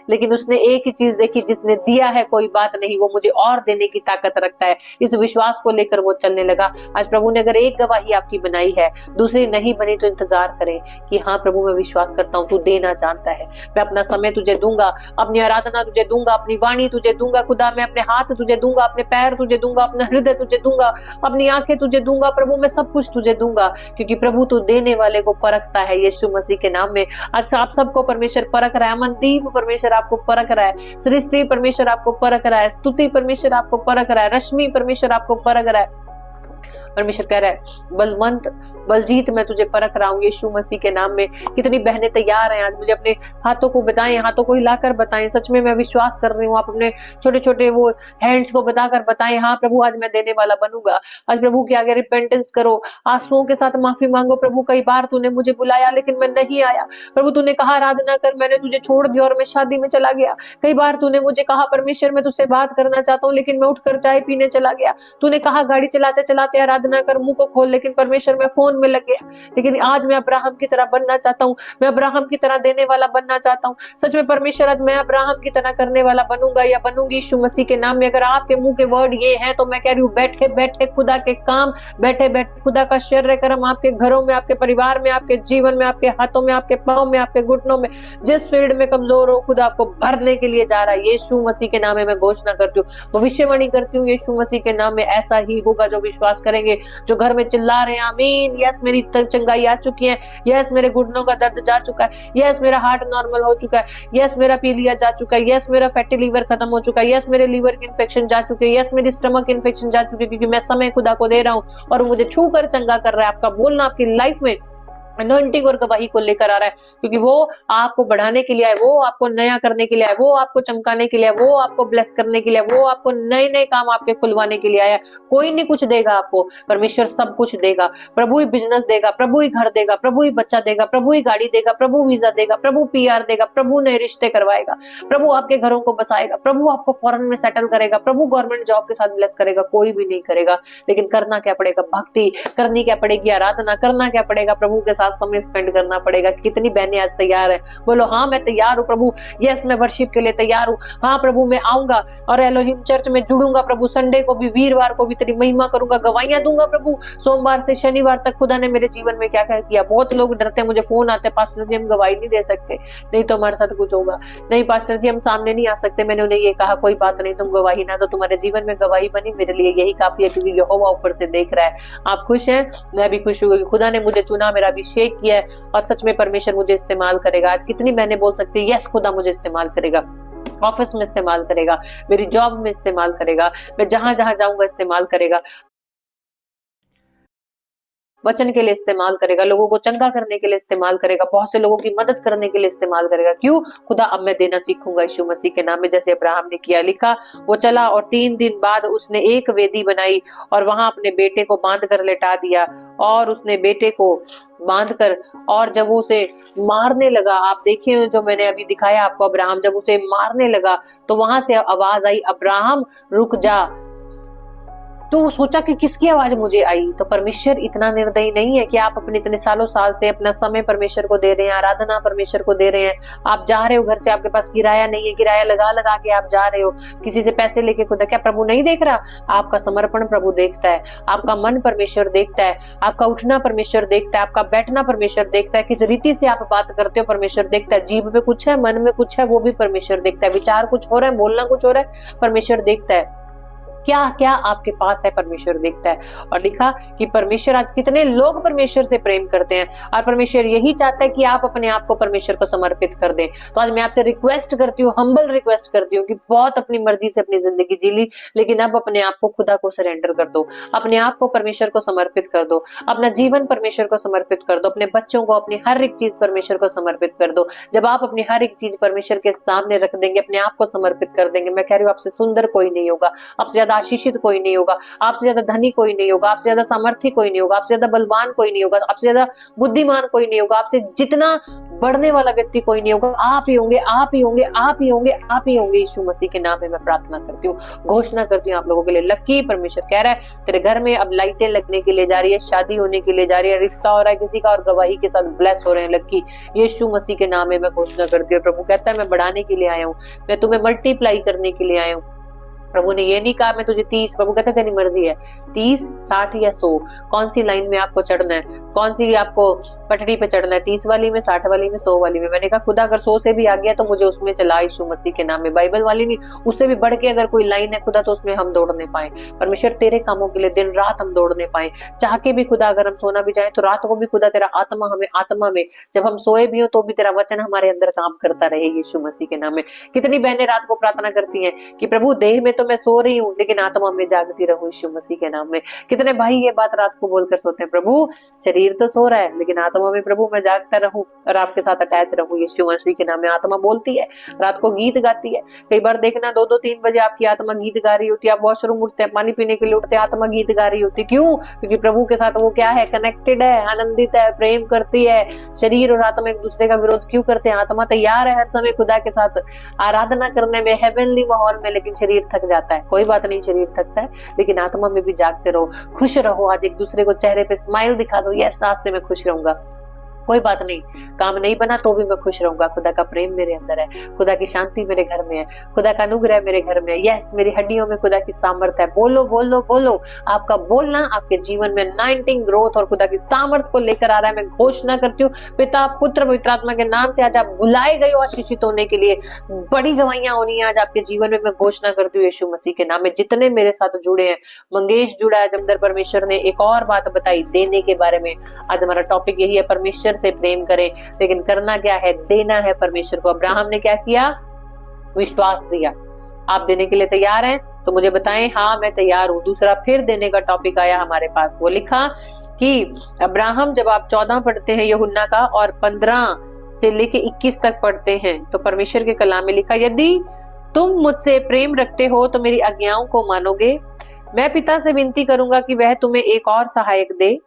लेकिन उसने एक ही चीज देखी, जिसने दिया है कोई बात नहीं, वो मुझे और देने की ताकत रखता है। इस विश्वास को लेकर वो चलने लगा। आज प्रभु ने अगर एक गवाही आपकी बनाई है, दूसरी नहीं बनी, तो इंतजार करें कि हाँ प्रभु मैं विश्वास करता हूँ, तू देना जानता है, मैं अपना समय तुझे दूंगा, अपनी आराधना तुझे दूंगा, अपनी वाणी तुझे दूंगा खुदा, मैं अपने हाथ तुझे दूंगा, अपने पैर तुझे दूंगा, अपना हृदय तुझे दूंगा, अपनी आंखें तुझे दूंगा, प्रभु मैं सब कुछ तुझे दूंगा, क्योंकि प्रभु तू देने वाले को परखता है यीशु मसीह के नाम में। आज आप सबको परमेश्वर परख रहा है। अमनदीप परमेश्वर आपको परख रहा है, सृष्टि परमेश्वर आपको परख रहा है, स्तुति परमेश्वर आपको परख रहा है, रश्मि परमेश्वर आपको परख रहा है। परमेश्वर कह रहा है बलवंत बलजीत मैं तुझे परख रहा हूँ यीशु मसीह के नाम में। कितनी बहनें तैयार हैं आज मुझे अपने हाथों को बताएं, हाथों को हिलाकर बताएं, सच में मैं विश्वास कर रही हूँ। आप अपने छोटे छोटे वो हैंड्स को बताकर बताएं, हाँ प्रभु आज मैं देने वाला बनूंगा। आज प्रभु के आगे रिपेंटेंस करो, आंसुओं के साथ माफी मांगो। प्रभु कई बार तूने मुझे बुलाया लेकिन मैं नहीं आया, प्रभु तूने कहा आराधना कर, मैंने तुझे छोड़ दिया और मैं शादी में चला गया। कई बार तूने मुझे कहा परमेश्वर मैं तुझसे बात करना चाहता हूँ, लेकिन मैं उठकर चाय पीने चला गया। तूने कहा गाड़ी चलाते चलाते आराधना कर, मुंह को खोल, लेकिन परमेश्वर मैं फोन में लग गया। लेकिन आज मैं अब्राहम की तरह बनना चाहता हूँ, मैं अब्राहम की तरह देने वाला बनना चाहता हूँ। सच में परमेश्वर आज मैं अब्राहम की तरह करने वाला बनूंगा या बनूंगी यीशु मसीह के नाम में। अगर आपके मुंह के वर्ड ये हैं तो मैं कह रही हूँ बैठे बैठे खुदा के काम, बैठे बैठे खुदा का शर्य कर्म आपके घरों में, आपके परिवार में, आपके जीवन में, आपके हाथों में, आपके पाँव में, आपके घुटनों में, जिस फील्ड में कमजोर हो खुदा आपको भरने के लिए जा रहा है यीशु मसीह के नाम में। मैं घोषणा करती हूँ, भविष्यवाणी करती हूँ यीशु मसीह के नाम में, ऐसा ही होगा। जो विश्वास करेंगे, जो घर में चिल्ला रहे हैं आमीन, यस मेरी चंगाई आ चुकी है, यस मेरे घुटनों का दर्द जा चुका है, यस मेरा हार्ट नॉर्मल हो चुका है, यस मेरा पीलिया जा चुका है, यस मेरा फैटी लीवर खत्म हो चुका है, यस मेरे लीवर की इन्फेक्शन जा चुकी है, यस मेरी स्टमक इन्फेक्शन जा चुकी है, क्योंकि मैं समय खुदा को दे रहा हूँ और मुझे छू कर चंगा कर रहा है। आपका बोलना आपकी लाइफ में अनॉइंटिंग और गवाही को लेकर आ रहा है, क्योंकि वो आपको बढ़ाने के लिए आए, वो आपको नया करने के लिए आए, वो आपको चमकाने के लिए, वो आपको ब्लेस करने के लिए, वो आपको नए नए काम आपके खुलवाने के लिए आया। कोई नहीं कुछ देगा आपको, परमेश्वर सब कुछ देगा। प्रभु ही बिजनेस देगा, प्रभु ही घर देगा, प्रभु ही बच्चा देगा, प्रभु ही गाड़ी देगा, प्रभु वीजा देगा, प्रभु पीआर देगा, प्रभु नए रिश्ते करवाएगा, प्रभु आपके घरों को बसाएगा, प्रभु आपको फॉरेन में सेटल करेगा, प्रभु गवर्नमेंट जॉब के साथ ब्लेस करेगा। कोई भी नहीं करेगा, लेकिन करना क्या पड़ेगा? भक्ति करनी क्या पड़ेगी? आराधना करना क्या पड़ेगा? प्रभु के साथ समय स्पेंड करना पड़ेगा। कितनी बहनें आज तैयार है? बोलो हाँ मैं तैयार हूँ प्रभु, यस मैं वर्शिप के लिए तैयार हूँ, हाँ प्रभु मैं आऊंगा और एलोहिम चर्च में जुड़ूंगा प्रभु, संडे को भी वीरवार को भी तेरी महिमा करूंगा, गवाहियां दूंगा प्रभु। सोमवार से शनिवार तक खुदा ने मेरे जीवन में क्या क्या किया। बहुत लोग डरते हैं, मुझे फोन आते हैं पास्टर जी हम गवाही नहीं दे सकते, नहीं तो हमारे साथ कुछ होगा, नहीं पास्टर जी हम सामने नहीं आ सकते। मैंने उन्हें ये कहा कोई बात नहीं, तुम गवाही ना दो, तुम्हारे जीवन में गवाही बनी मेरे लिए यही काफी है, क्योंकि यहोवा ऊपर से देख रहा है। आप खुश हैं, मैं भी खुश हूँ, खुदा ने मुझे चुना, मेरा अभिषेक किया है और सच में परमेश्वर मुझे इस्तेमाल करेगा। आज कितनी बहनें बोल सकती है यस खुदा मुझे इस्तेमाल करेगा, ऑफिस में इस्तेमाल करेगा, मेरी जॉब में इस्तेमाल करेगा, मैं जहां जहां जाऊंगा इस्तेमाल करेगा, वचन के लिए इस्तेमाल करेगा, लोगों को चंगा करने के लिए इस्तेमाल करेगा, बहुत से लोगों की मदद करने के लिए इस्तेमाल करेगा। क्यों? खुदा अब मैं देना सीखूंगा यीशु मसीह के नाम में, जैसे अब्राहम ने किया। लिखा वो चला और 3 दिन बाद उसने एक वेदी बनाई और वहां अपने बेटे को बांध कर लेटा दिया और उसने बेटे को बांधकर, और जब वो उसे मारने लगा, आप देखिए जो मैंने अभी दिखाया आपको, अब्राहम जब उसे मारने लगा तो वहां से आवाज आई, अब्राहम रुक जा। तो वो सोचा कि किसकी आवाज मुझे आई। तो परमेश्वर इतना निर्दयी नहीं है कि आप अपने इतने सालों साल से अपना समय परमेश्वर को दे रहे हैं, आराधना परमेश्वर को दे रहे हैं, आप जा रहे हो घर से, आपके पास किराया नहीं है, किराया लगा लगा के आप जा रहे हो, किसी से पैसे लेके खुदा, क्या प्रभु नहीं देख रहा? आपका समर्पण प्रभु देखता है, आपका मन परमेश्वर देखता है, आपका उठना परमेश्वर देखता है, आपका बैठना परमेश्वर देखता है, किस रीति से आप बात करते हो परमेश्वर देखता है, जीभ पे कुछ है, मन में कुछ है, वो भी परमेश्वर देखता है, विचार कुछ हो रहा है, बोलना कुछ हो रहा है, परमेश्वर देखता है, क्या क्या आपके पास है परमेश्वर देखता है। और लिखा कि परमेश्वर, आज कितने लोग परमेश्वर से प्रेम करते हैं, और परमेश्वर यही चाहता है कि आप अपने आप को परमेश्वर को समर्पित कर दें। तो आज मैं आपसे रिक्वेस्ट करती हूँ, हम्बल रिक्वेस्ट करती हूँ कि बहुत अपनी मर्जी से अपनी जिंदगी जी ली, लेकिन अब अपने आप को खुदा को सरेंडर कर दो, अपने आप को परमेश्वर को समर्पित कर दो, अपना जीवन परमेश्वर को समर्पित कर दो, अपने बच्चों को, अपनी हर एक चीज परमेश्वर को समर्पित कर दो। जब आप अपनी हर एक चीज परमेश्वर के सामने रख देंगे, अपने आप को समर्पित कर देंगे, मैं कह रही हूँ आपसे सुंदर कोई नहीं होगा, आपसे ज्यादा आशीषित कोई नहीं होगा, आपसे ज्यादा धनी कोई नहीं होगा, आपसे ज्यादा सामर्थ्य कोई नहीं होगा, आपसे ज्यादा बलवान कोई नहीं होगा, आपसे ज्यादा बुद्धिमान कोई नहीं होगा, आपसे जितना बढ़ने वाला व्यक्ति कोई नहीं होगा, आप ही होंगे, आप ही होंगे, आप ही होंगे, आप ही होंगे। यीशु मसीह के नाम में मैं प्रार्थना करती हूँ, घोषणा करती हूँ आप लोगों के लिए। लकी परमेश्वर कह रहा है तेरे घर में अब लाइटें लगने के लिए जा रही है, शादी होने के लिए जा रही है, रिश्ता हो रहा है किसी का, और गवाही के साथ ब्लेस हो रहे हैं। लकी यीशु मसीह के नाम में मैं घोषणा करती हूँ। प्रभु कहता है मैं बढ़ाने के लिए आया हूँ, मैं तुम्हें मल्टीप्लाई करने के लिए आया हूँ। प्रभु ने ये नहीं कहा मैं तुझे 30, प्रभु कहते तेरी मर्जी है, 30, 60 या 100, कौन सी लाइन में आपको चढ़ना है, कौन सी आपको पटरी पे चढ़ना है, 30 वाली में, 60 वाली में, 100 वाली में। मैंने कहा खुदा अगर 100 से भी आ गया तो मुझे उसमें चला यीशु मसीह के नाम में, बाइबल वाली नहीं, उससे भी बढ़ के अगर कोई लाइन है खुदा तो उसमें हम दौड़ने पाए। परमेश्वर तेरे कामों के लिए दिन रात हम दौड़ने पाए, चाह के भी खुदा अगर हम सोना भी जाए तो रात को भी खुदा तेरा आत्मा हमें, आत्मा में जब हम सोए भी हो तो भी तेरा वचन हमारे अंदर काम करता रहे यीशु मसीह के नाम में। कितनी बहनें रात को प्रार्थना करती हैं कि प्रभु देह में तो मैं सो रही हूँ लेकिन आत्मा में जागती रहूं यीशु मसीह के नाम में। कितने भाई ये बात रात को बोलकर सोते हैं, प्रभु शरीर तो सो रहा है लेकिन आत्मा में प्रभु मैं जागता रहूं और आपके साथ अटैच रहूं यीशु मसीह के नाम में। आत्मा बोलती है, रात को गीत गाती है। कई बार देखना 2-2, 3 बजे आपकी आत्मा गीत गा रही होती है, आप वॉशरूम उठते हैं, पानी पीने के लिए उठते हैं, आत्मा गीत गा रही होती है। क्यों? क्योंकि प्रभु के साथ वो क्या है, कनेक्टेड है, आनंदित है, प्रेम करती है। शरीर और आत्मा एक दूसरे का विरोध क्यों करते हैं? आत्मा तैयार है हर समय खुदा के साथ आराधना करने में, हेवनली माहौल में, लेकिन शरीर थक जाता है। कोई बात नहीं, शरीर थकता है लेकिन आत्मा में भी जागते रहो, खुश रहो। आज एक दूसरे को चेहरे पे स्माइल दिखा दो, यस आज से मैं खुश रहूंगा, कोई बात नहीं, काम नहीं बना तो भी मैं खुश रहूंगा, खुदा का प्रेम मेरे अंदर है, खुदा की शांति मेरे घर में है, खुदा का अनुग्रह मेरे घर में है, यस मेरी हड्डियों में खुदा की सामर्थ है। बोलो बोलो बोलो, आपका बोलना आपके जीवन में 19 ग्रोथ और खुदा की सामर्थ को लेकर आ रहा है। मैं घोषणा करती हूँ पिता पुत्र पवित्र आत्मा के नाम से, आज आप बुलाए गए हो आशीषित होने के लिए, बड़ी गवाहियां होनी है आज आपके जीवन में। मैं घोषणा करती हूँ यीशु मसीह के नाम में। जितने मेरे साथ जुड़े हैं, मंगेश जुड़ा है, अंदर परमेश्वर ने एक और बात बताई देने के बारे में। आज हमारा टॉपिक यही है, परमेश्वर से प्रेम करें, लेकिन करना क्या है, देना है परमेश्वर को। अब्राहम ने क्या किया? विश्वास दिया। आप देने के लिए तैयार हैं तो मुझे बताएं, हाँ मैं तैयार हूं। दूसरा फिर देने का टॉपिक आया हमारे पास, वो लिखा कि अब्राहम, जब आप 14 पढ़ते हैं यूहन्ना का और 15 से लेके 21 तक पढ़ते हैं तो परमेश्वर के कलाम में लिखा, यदि तुम मुझसे प्रेम रखते हो तो मेरी आज्ञाओं को मानोगे। मैं पिता से विनती करूंगा कि वह तुम्हें एक और सहायक दे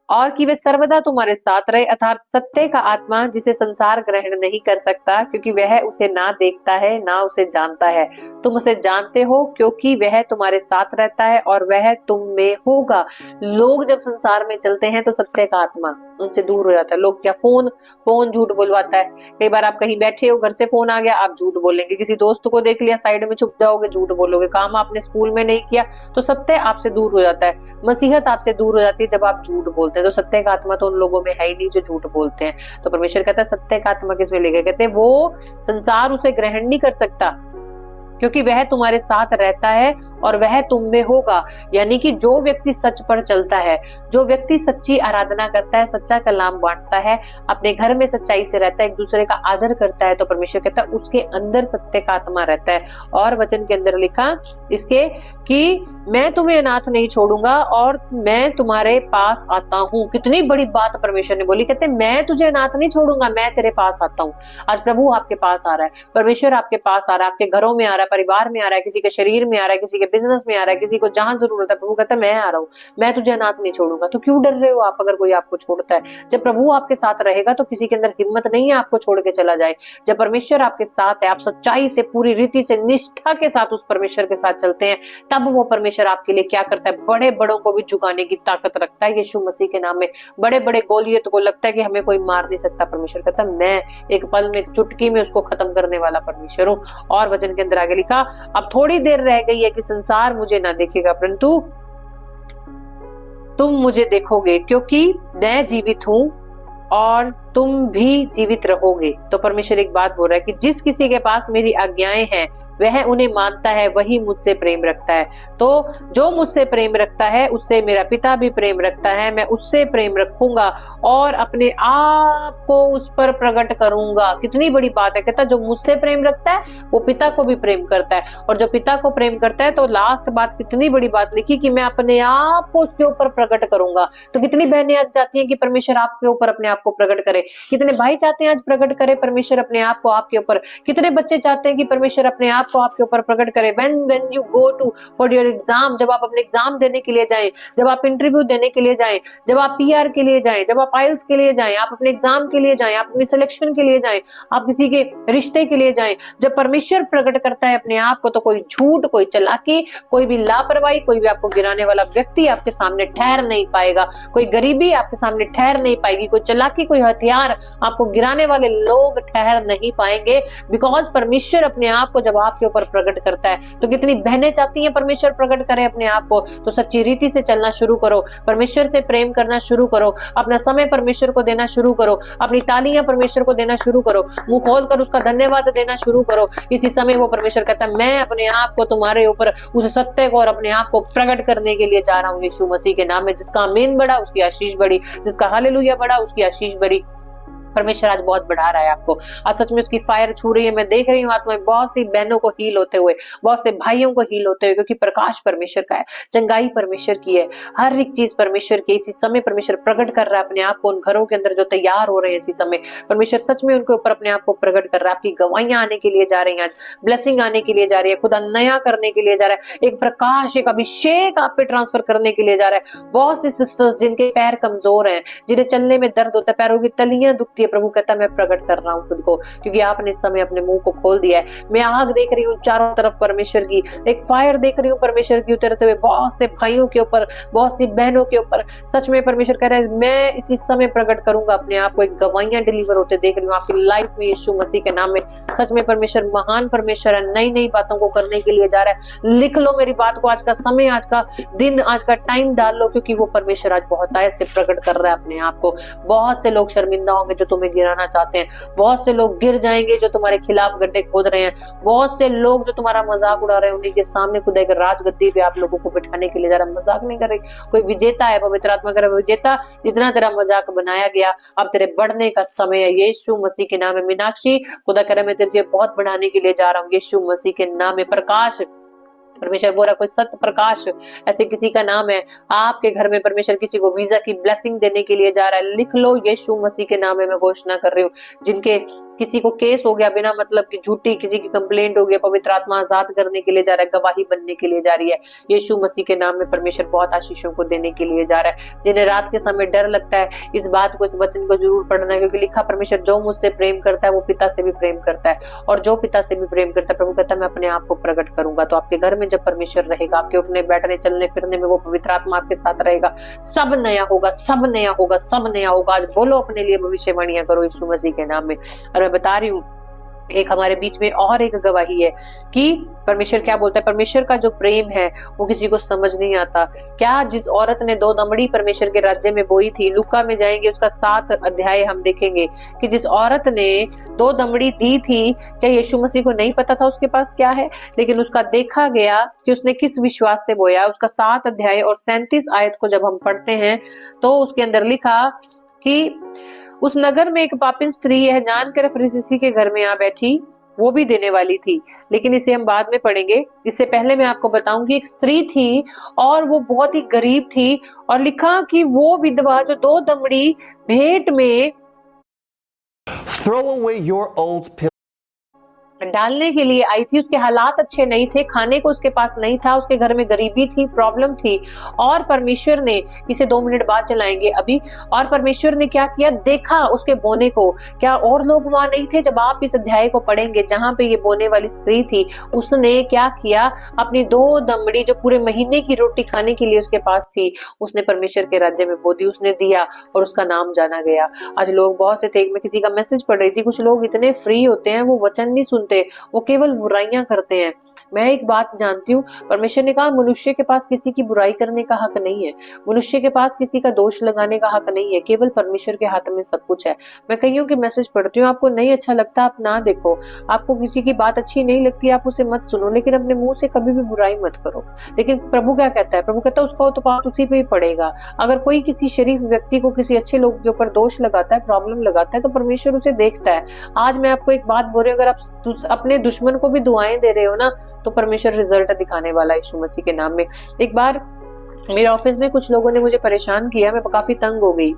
और कि वे सर्वदा तुम्हारे साथ रहे, अर्थात सत्य का आत्मा, जिसे संसार ग्रहण नहीं कर सकता क्योंकि वह उसे ना देखता है ना उसे जानता है। तुम उसे जानते हो क्योंकि वह तुम्हारे साथ रहता है और वह तुम में होगा। लोग जब संसार में चलते हैं तो सत्य का आत्मा उनसे दूर हो जाता है। लोग क्या, फोन झूठ बुलवाता है। कई बार आप कहीं बैठे हो, घर से फोन आ गया, आप झूठ बोलेंगे। किसी दोस्त को देख लिया, साइड में छुप जाओगे, झूठ बोलोगे। काम आपने स्कूल में नहीं किया तो सत्य आपसे दूर हो जाता है, मसीहत आपसे दूर हो जाती है जब आप झूठ बोलते हैं। तो सत्य का आत्मा तो उन लोगों में है ही नहीं जो झूठ बोलते हैं। तो परमेश्वर कहता है सत्य का आत्मा किसमें लेके, कहते हैं वो संसार उसे ग्रहण नहीं कर सकता क्योंकि वह तुम्हारे साथ रहता है और वह तुम में होगा। यानी कि जो व्यक्ति सच पर चलता है, जो व्यक्ति सच्ची आराधना करता है, सच्चा कलाम बांटता है, अपने घर में सच्चाई से रहता है, एक दूसरे का आदर करता है, तो परमेश्वर कहता है उसके अंदर सत्य का आत्मा रहता है। और वचन के अंदर लिखा इसके कि मैं तुम्हें अनाथ नहीं छोड़ूंगा और मैं तुम्हारे पास आता हूँ। कितनी बड़ी बात परमेश्वर ने बोली, कहते मैं तुझे अनाथ नहीं छोड़ूंगा, मैं तेरे पास आता हूँ। आज प्रभु आपके पास आ रहा है, परमेश्वर आपके पास आ रहा है, आपके घरों में आ रहा है, परिवार में आ रहा है, किसी के शरीर में आ रहा है, किसी के बिजनेस में आ रहा है, किसी को जहां जरूरत है, प्रभु कहता है मैं आ रहा हूँ, मैं तुझे अनाथ नहीं छोड़ूंगा। तो क्यों डर रहे हो आप अगर कोई आपको छोड़ता है? जब प्रभु आपके साथ रहेगा तो किसी के अंदर हिम्मत नहीं है आपको छोड़ के चला जाए। जब परमेश्वर आपके साथ है, आप सच्चाई से, पूरी रीति से, निष्ठा के साथ उस परमेश्वर के साथ चलते हैं, तब वो परमेश्वर आपके लिए क्या करता है, बड़े बड़ों को भी झुकाने की ताकत रखता है यीशु मसीह के नाम में। बड़े बड़े गोलियत को लगता है कि हमें कोई मार नहीं सकता, परमेश्वर कहता है मैं एक पल में, चुटकी में उसको खत्म करने वाला परमेश्वर हूँ। और वचन के अंदर आगे लिखा, अब थोड़ी देर रह गई है कि संसार मुझे ना देखेगा, परंतु तुम मुझे देखोगे, क्योंकि मैं जीवित हूं और तुम भी जीवित रहोगे। तो परमेश्वर एक बात बोल रहा है कि जिस किसी के पास मेरी आज्ञाएं हैं वह उन्हें मानता है, वही मुझसे प्रेम रखता है। तो जो मुझसे प्रेम रखता है उससे मेरा पिता भी प्रेम रखता है, मैं उससे प्रेम रखूंगा और अपने आप को उस पर प्रकट करूंगा। कितनी बड़ी बात है, कहता जो मुझसे प्रेम रखता है वो पिता को भी प्रेम करता है, और जो पिता को प्रेम करता है, तो लास्ट बात कितनी बड़ी बात लिखी कि मैं अपने आप को उसके ऊपर प्रकट करूंगा। तो कितनी बहनें आज चाहती हैं कि परमेश्वर आपके ऊपर अपने आप को प्रकट करे, कितने भाई चाहते हैं आज प्रकट करे परमेश्वर अपने आप को आपके ऊपर, कितने बच्चे चाहते हैं कि परमेश्वर अपने आप को आपके ऊपर प्रकट करे। when you go to for your exam, जब आप अपने एग्जाम देने के लिए जाएं, जब आप इंटरव्यू देने के लिए जाएं, जब आप पीआर के लिए जाएं, जब आप आइल्स के लिए जाएं, आप अपने एग्जाम के लिए जाएं, आप अपनी सिलेक्शन के लिए जाएं, आप किसी के रिश्ते के लिए जाएं, जब परमेश्वर प्रकट करता है अपने आप को, तो कोई झूठ, कोई चालाकी, कोई भी लापरवाही, कोई भी आपको गिराने वाला व्यक्ति आपके सामने ठहर नहीं पाएगा, कोई गरीबी आपके सामने ठहर नहीं पाएगी, कोई चालाकी, कोई हथियार, आपको गिराने वाले लोग ठहर नहीं पाएंगे। बिकॉज परमेश्वर अपने आप को जब आपके ऊपर प्रकट करता है, तो कितनी बहनें चाहती हैं परमेश्वर प्रकट करे अपने आप को। तो सच्ची रीति से चलना शुरू करो, परमेश्वर से प्रेम करना शुरू करो, अपना समय परमेश्वर को देना शुरू करो, अपनी तालियां परमेश्वर को देना शुरू करो, मुंह खोलकर उसका धन्यवाद देना शुरू करो। इसी समय वो परमेश्वर कहता है मैं अपने आप को तुम्हारे ऊपर, उस सत्य को और अपने आप को प्रकट करने के लिए जा रहा हूँ यीशु मसीह के नाम में। जिसका आमीन बढ़ा उसकी आशीष बढ़ी, जिसका हालेलुया बढ़ा उसकी आशीष बढ़ी। परमेश्वर आज बहुत बढ़ा रहा है आपको, आज सच में उसकी फायर छू रही है। मैं देख रही हूँ आत्मा में बहुत सी बहनों को हील होते हुए, बहुत से भाइयों को हील होते हुए, क्योंकि प्रकाश परमेश्वर का है, चंगाई परमेश्वर की है, हर एक चीज परमेश्वर की। इसी समय परमेश्वर प्रकट कर रहा है अपने आप को उन घरों के अंदर जो तैयार हो रहे हैं। इसी समय परमेश्वर सच में उनके ऊपर अपने आप को प्रकट कर रहा है। आपकी गवाहियां आने के लिए जा रही हैं, आज ब्लेसिंग आने के लिए जा रही है, खुदा नया करने के लिए जा रहा है, एक प्रकाश, एक अभिषेक आप पे ट्रांसफर करने के लिए जा रहा है। बहुत सी सिस्टर्स जिनके पैर कमजोर हैं, जिन्हें चलने में दर्द होता है, पैरों की तलियां दुखती है, प्रभु कहता है मैं प्रकट कर रहा हूं खुद को, क्योंकि आपने इस समय अपने मुंह को खोल दिया है। मैं आग देख रही हूँ चारों तरफ परमेश्वर की, एक फायर देख रही हूँ परमेश्वर की उतरते हुए बहुत से भाइयों के ऊपर, बहुत सी बहनों के ऊपर। सच में परमेश्वर कह रहा है मैं इसी समय प्रकट करूंगा अपने आप को। एक गवाहियां डिलीवर होते देख रही हूँ आपकी लाइफ में यीशु मसीह के नाम में। सच में परमेश्वर महान परमेश्वर है, नई नई बातों को करने के लिए जा रहा है। लिख लो मेरी बात को, आज का समय, आज का दिन, आज का टाइम डाल लो, क्योंकि वो परमेश्वर आज बहुत आयत से प्रकट कर रहा है अपने आप को। बहुत से लोग शर्मिंदा होंगे जो तुम्हें गिराना चाहते हैं, बहुत से लोग गिर जाएंगे जो तुम्हारे खिलाफ गड्ढे खोद रहे हैं, बहुत से लोग जो तुम्हारा मजाक उड़ा रहे हैं, उन्हीं के सामने खुदा एक राजगद्दी पे आप लोगों को बिठाने के लिए जा रहा है। मजाक नहीं कर रही, कोई विजेता है, पवित्र आत्मा कर विजेता, जितना तेरा मजाक बनाया गया अब तेरे बढ़ने का समय है यीशु मसीह के नाम में। मीनाक्षी खुदा कह रहा है मैं तेरे बहुत बढ़ाने के लिए जा रहा हूँ यीशु मसीह के नाम में। प्रकाश, परमेश्वर बोल रहा कोई सत्य प्रकाश ऐसे किसी का नाम है आपके घर में, परमेश्वर किसी को वीजा की ब्लेसिंग देने के लिए जा रहा है। लिख लो यीशु मसीह के नाम में मैं घोषणा कर रही हूँ। जिनके किसी को केस हो गया बिना मतलब की, झूठी किसी की कंप्लेंट हो गया, पवित्र आत्मा आजाद करने के लिए जा रहा है, गवाही बनने के लिए जा रही है यीशु मसीह के नाम में। परमेश्वर बहुत आशीषों को देने के लिए जा रहा है। जिन्हें रात के समय डर लगता है, इस बात को, इस वचन को जरूर पढ़ना है, क्योंकि लिखा परमेश्वर जो मुझसे प्रेम करता है वो पिता से भी प्रेम करता है, और जो पिता से भी प्रेम करता है, प्रभु कहता है मैं अपने आप को प्रकट करूंगा। तो आपके घर में जब परमेश्वर रहेगा, आपके उठने बैठने चलने फिरने में वो पवित्र आत्मा आपके साथ रहेगा। सब नया होगा, सब नया होगा, सब नया होगा। आज बोलो अपने लिए भविष्यवाणियां करो यीशु मसीह के नाम में। और मैं बता रही हूँ एक हमारे बीच में और एक गवाही है कि परमेश्वर क्या बोलता है। परमेश्वर का जो प्रेम है वो किसी को समझ नहीं आता। क्या जिस औरत ने 2 दमड़ी परमेश्वर के राज्य में बोई थी, लूका में जाएंगे उसका 7 अध्याय हम देखेंगे कि जिस औरत ने 2 दमड़ी दी थी, क्या यीशु मसीह को नहीं पता था उसके पास क्या है, लेकिन उसका देखा गया कि उसने किस विश्वास से बोया। उसका 7 अध्याय और 37 आयत को जब हम पढ़ते हैं तो उसके अंदर लिखा कि उस नगर में एक पापिन स्त्री है, जानकर फरीसी के घर में आ बैठी, वो भी देने वाली थी, लेकिन इसे हम बाद में पढ़ेंगे। इससे पहले मैं आपको बताऊंगी एक स्त्री थी और वो बहुत ही गरीब थी, और लिखा कि वो विधवा जो 2 दमड़ी भेंट में Throw away your old pillow. डालने के लिए आई थी, उसके हालात अच्छे नहीं थे, खाने को उसके पास नहीं था, उसके घर में गरीबी थी, प्रॉब्लम थी। और परमेश्वर ने, इसे 2 मिनट बाद चलाएंगे अभी, और परमेश्वर ने क्या किया, देखा उसके बोने को। क्या और लोग वहां नहीं थे? जब आप इस अध्याय को पढ़ेंगे जहां पे ये बोने वाली स्त्री थी, उसने क्या किया, अपनी 2 दमड़ी जो पूरे महीने की रोटी खाने के लिए उसके पास थी, उसने परमेश्वर के राज्य में बो दी, उसने दिया, और उसका नाम जाना गया। आज लोग बहुत से थे, मैं किसी का मैसेज पढ़ रही थी, कुछ लोग इतने फ्री होते हैं, वो वचन नहीं सुनते, वो केवल बुराइयां करते हैं। मैं एक बात जानती हूँ, परमेश्वर ने कहा मनुष्य के पास किसी की बुराई करने का हक नहीं है, मनुष्य के पास किसी का दोष लगाने का हक नहीं है, केवल परमेश्वर के हाथ में सब कुछ है। मैं कईयों के मैसेज पढ़ती हूँ, आपको नहीं अच्छा लगता आप ना देखो, आपको किसी की बात अच्छी नहीं लगती आप उसे मत सुनो, लेकिन अपने मुंह से कभी भी बुराई मत करो। लेकिन प्रभु क्या कहता है, प्रभु कहता है उसका तो पाप उसी पे ही पड़ेगा। अगर कोई किसी शरीफ व्यक्ति को किसी अच्छे लोग के ऊपर दोष लगाता है, प्रॉब्लम लगाता है, तो परमेश्वर उसे देखता है। आज मैं आपको एक बात बोल रही हूँ, अगर आप अपने दुश्मन को भी दुआएं दे रहे हो ना, तो परमेश्वर रिजल्ट दिखाने वाला है यीशु मसीह के नाम में। एक बार मेरे ऑफिस में कुछ लोगों ने मुझे परेशान किया, मैं काफी तंग हो गई।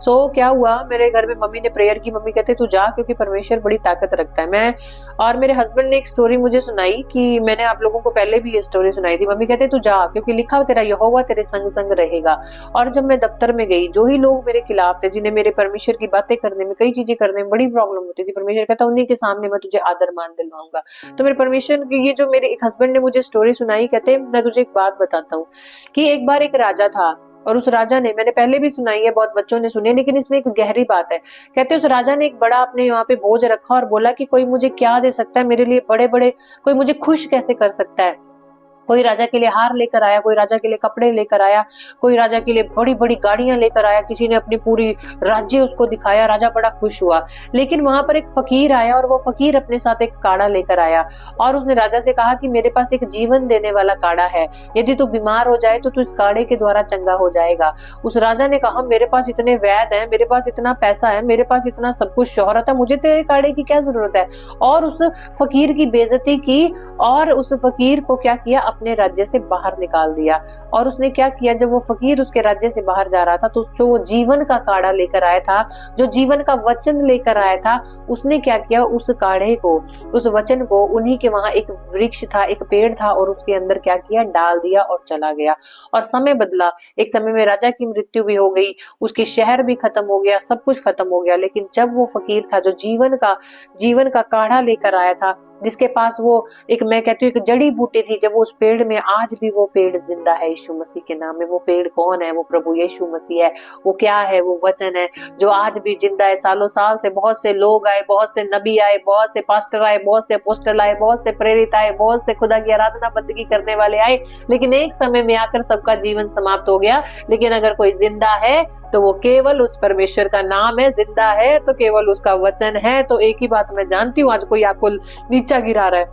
क्या हुआ, मेरे घर में मम्मी ने प्रेयर की, मम्मी कहते तू जा क्योंकि परमेश्वर बड़ी ताकत रखता है। मैं और मेरे हस्बैंड ने एक स्टोरी मुझे सुनाई कि मैंने आप लोगों को पहले भी ये स्टोरी सुनाई थी। मम्मी कहते तू जा क्योंकि लिखा तेरा यहोवा तेरे संग संग रहेगा। और जब मैं दफ्तर में गई, जो ही लोग मेरे खिलाफ थे, जिन्हें मेरे परमेश्वर की बातें करने में, कई चीजें करने में बड़ी प्रॉब्लम होती थी, परमेश्वर कहता उन्हीं के सामने मैं तुझे आदर मान दिलवाऊंगा। तो मेरे परमेश्वर की ये जो मेरे एक हस्बैंड ने मुझे स्टोरी सुनाई, कहते मैं तुझे एक बात बताता हूँ कि एक बार एक राजा था, और उस राजा ने, मैंने पहले भी सुनाई है, बहुत बच्चों ने सुनी है, लेकिन इसमें एक गहरी बात है। कहते उस राजा ने एक बड़ा अपने यहाँ पे बोझ रखा और बोला कि कोई मुझे क्या दे सकता है, मेरे लिए बड़े बड़े, कोई मुझे खुश कैसे कर सकता है। कोई राजा के लिए हार लेकर आया, कोई राजा के लिए कपड़े लेकर आया, कोई राजा के लिए बड़ी बड़ी गाड़ियां लेकर आया, किसी ने अपनी पूरी राज्य उसको दिखाया, राजा बड़ा खुश हुआ। लेकिन वहां पर एक फकीर आया, और वो फकीर अपने साथ एक काढ़ा लेकर आया, और उसने राजा से कहा कि मेरे पास एक जीवन देने वाला काढ़ा है, यदि तू बीमार हो जाए तो तू इस काढ़े के द्वारा चंगा हो जाएगा। उस राजा ने कहा मेरे पास इतने वैद्य हैं, मेरे पास इतना पैसा है, मेरे पास इतना सब कुछ शोहरत है, मुझे तेरे काढ़े की क्या जरूरत है। और उस फकीर की बेइज्जती की, और उस फकीर को क्या किया, अपने राज्य से बाहर निकाल दिया। और उसने क्या किया, जब वो फकीर उसके राज्य से बाहर जा रहा था, तो जो जीवन का काढ़ा लेकर आया था, जो जीवन का वचन लेकर आया था, उसने क्या किया, उस काढ़े को, उस वचन को, उन्हीं के वहां एक वृक्ष था, एक पेड़ था, और उसके अंदर क्या किया, डाल दिया और चला गया। और समय बदला, एक समय में राजा की मृत्यु भी हो गई, उसके शहर भी खत्म हो गया, सब कुछ खत्म हो गया। लेकिन जब वो फकीर था जो जीवन का काढ़ा लेकर आया था, जिसके पास वो एक, मैं कहती हूँ एक जड़ी बूटी थी, जब वो उस पेड़ में, आज भी वो पेड़ जिंदा है यीशु मसीह के नाम में। वो पेड़ कौन है, वो प्रभु यीशु मसीह है। वो क्या है, वो वचन है जो आज भी जिंदा है। सालों साल से बहुत से लोग आए, बहुत से नबी आए, बहुत से पास्टर आए, बहुत से अपोस्टल आए, बहुत से प्रेरित आए, बहुत से खुदा की आराधना बंदगी करने वाले आए, लेकिन एक समय में आकर सबका जीवन समाप्त हो गया। लेकिन अगर कोई जिंदा है तो वो केवल उस परमेश्वर का नाम है, जिंदा है तो केवल उसका वचन है। तो एक ही बात मैं जानती हूँ, आज कोई आपको नीचा गिरा रहा है,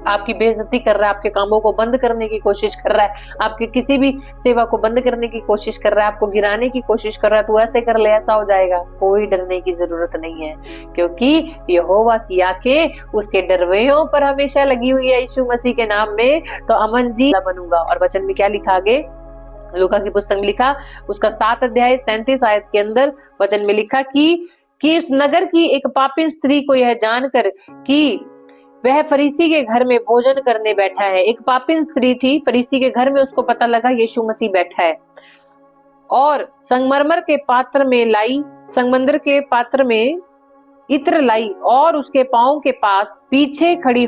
आपकी बेइज्जती कर रहा है, आपके कामों को बंद करने की कोशिश कर रहा है, आपकी किसी भी सेवा को बंद करने की कोशिश कर रहा है, आपको गिराने की कोशिश कर रहा है, तो ऐसे कर ले, ऐसा हो जाएगा, कोई डरने की जरूरत नहीं है, क्योंकि यहोवा की आंखें उसके डरवेयों पर हमेशा लगी हुई है यीशु मसीह के नाम में। तो अमन जी बनूंगा। और वचन में क्या लिखा आगे, लूका की पुस्तक में लिखा, उसका 7 अध्याय 37 आयत के अंदर वचन में लिखा कि इस नगर की एक पापी स्त्री को यह जानकर कि वह फरीसी के घर में भोजन करने बैठा है, एक पापी स्त्री थी फरीसी के घर में, उसको पता लगा यीशु मसीह बैठा है, और संगमरमर के पात्र में इत्र लाई, और उसके पांव के पास पीछे खड़ी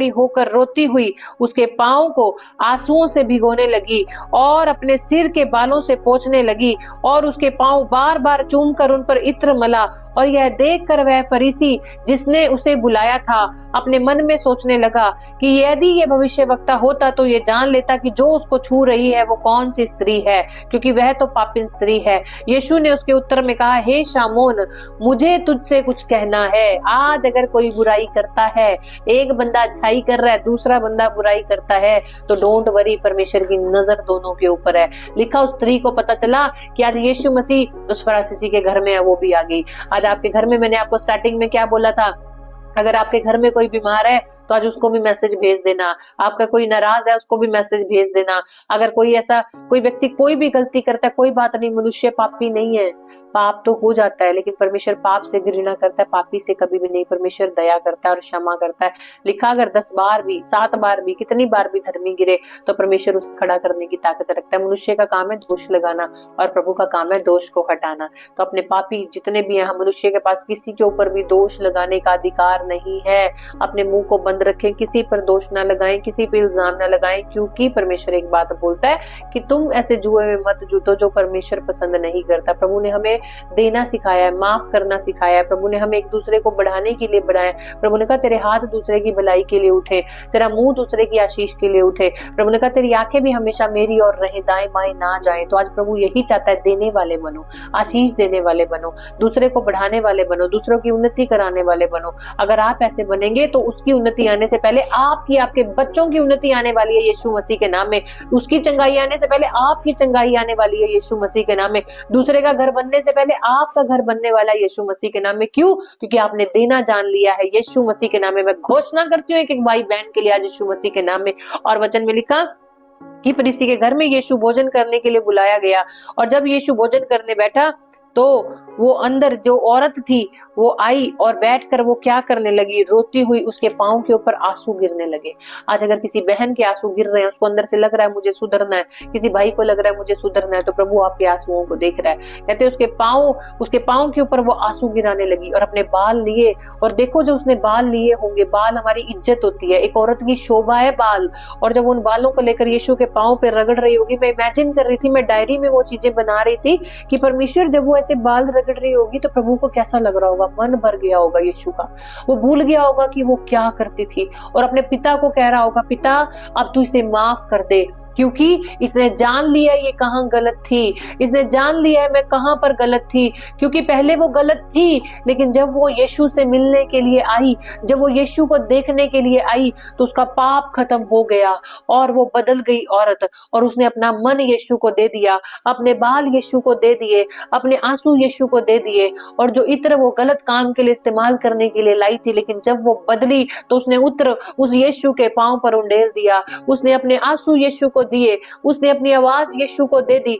होकर रोती हुई उसके पांव को आंसुओं से भिगोने लगी, और अपने सिर के बालों से पोंछने लगी, और उसके पांव बार बार चूम कर उन पर इत्र मला। और यह देखकर वह फरीसी जिसने उसे बुलाया था अपने मन में सोचने लगा कि यदि ये भविष्यवक्ता होता तो ये जान लेता कि जो उसको छू रही है वो कौन सी स्त्री है, क्योंकि वह तो पापिन स्त्री है। यीशु ने उसके उत्तर में कहा, हे शामोन, मुझे तुझसे कुछ कहना है। आज अगर कोई बुराई करता है, एक बंदा अच्छाई कर रहा है, दूसरा बंदा बुराई करता है, तो डोंट वरी, परमेश्वर की नजर दोनों के ऊपर है। लिखा, उस स्त्री को पता चला कि आज यीशु मसीह उस फरीसी के घर में है, वो भी आ गई। आज आपके घर में, मैंने आपको स्टार्टिंग में क्या बोला था, अगर आपके घर में कोई बीमार है तो आज उसको भी मैसेज भेज देना। आपका कोई नाराज है, उसको भी मैसेज भेज देना। अगर कोई व्यक्ति कोई भी गलती करता है, कोई बात नहीं, मनुष्य पापी नहीं है, पाप तो हो जाता है, लेकिन परमेश्वर पाप से घृणा करता है, पापी से कभी भी नहीं। परमेश्वर दया करता है और क्षमा करता है। लिखा अगर 10 बार भी, 7 बार भी, कितनी बार भी धर्मी गिरे तो परमेश्वर उसे खड़ा करने की ताकत रखता है। मनुष्य का काम है दोष लगाना और प्रभु का काम है दोष को हटाना। तो अपने पापी जितने भी हैं, हम मनुष्य के पास किसी के ऊपर भी दोष लगाने का अधिकार नहीं है। अपने मुंह को बंद रखें, किसी पर दोष ना लगाएं, किसी पर इल्जाम ना लगाएं, क्योंकि परमेश्वर एक बात बोलता है कि तुम ऐसे जुए में मत जूतो जो परमेश्वर पसंद नहीं करता। प्रभु ने हमें देना सिखाया है, माफ करना सिखाया है। प्रभु ने हमें एक दूसरे को बढ़ाने के लिए बढ़ाया। प्रभु ने कहा तेरे हाथ दूसरे की भलाई के लिए उठे, तेरा मुंह दूसरे की आशीष के लिए उठे। प्रभु ने कहा तेरी आंखें भी हमेशा मेरी और रहे, दाएं बाएं ना जाए। तो आज प्रभु यही चाहता है, देने वाले बनो, आशीष देने वाले बनो, दूसरे को बढ़ाने वाले बनो, दूसरों की उन्नति कराने वाले बनो। अगर आप ऐसे बनेंगे तो उसकी उन्नति आने से पहले आपकी, आपके बच्चों की उन्नति आने वाली है यीशु मसीह के नाम में। उसकी चंगाई आने से पहले आपकी चंगाई आने वाली है यीशु मसीह के नाम में। दूसरे का घर बनने से पहले आपका घर बनने वाला है यीशु मसीह के नाम में। क्यों? क्योंकि आपने देना जान लिया है यीशु मसीह के नाम में। मैं घोषणा करती हूँ एक एक भाई बहन के लिए आज यीशु मसीह के नाम में। और वचन में लिखा कि फरीसी के घर में यीशु भोजन करने के लिए बुलाया गया, और जब यीशु भोजन करने बैठा तो वो अंदर जो औरत थी वो आई और बैठकर वो क्या करने लगी, रोती हुई उसके पांव के ऊपर आंसू गिरने लगे। आज अगर किसी बहन के आंसू गिर रहे हैं, उसको अंदर से लग रहा है मुझे सुधरना है, किसी भाई को लग रहा है मुझे सुधरना है, तो प्रभु आपके आंसुओं को देख रहा है। कहते उसके पांव के ऊपर वो आंसू गिराने लगी और अपने बाल लिए। और देखो जो उसने बाल लिए होंगे, बाल हमारी इज्जत होती है, एक औरत की शोभा है बाल। और जब उन बालों को लेकर यीशु के पांव पे रगड़ रही होगी, मैं इमेजिन कर रही थी, मैं डायरी में वो चीजें बना रही थी कि परमेश्वर जब वो ऐसे बाल रगड़ रही होगी तो प्रभु को कैसा लग रहा होगा। मन भर गया होगा यीशु का, वो भूल गया होगा कि वो क्या करती थी, और अपने पिता को कह रहा होगा, पिता अब तू इसे माफ कर दे, क्योंकि इसने जान लिया ये कहां गलत थी, इसने जान लिया है मैं कहां पर गलत थी। क्योंकि पहले वो गलत थी, लेकिन जब वो यीशु से मिलने के लिए आई, जब वो यीशु को देखने के लिए आई, तो उसका पाप खत्म हो गया और वो बदल गई औरत। और उसने अपना मन यीशु को दे दिया, अपने बाल यीशु को दे दिए, अपने आंसू यीशु को दे दिए। और जो इत्र वो गलत काम के लिए इस्तेमाल करने के लिए लाई थी, लेकिन जब वो बदली तो उसने उत्र उस यीशु के पांव पर उंडेल दिया। उसने अपने आंसू यीशु को दिए, उसने अपनी आवाज यीशु को दे दी,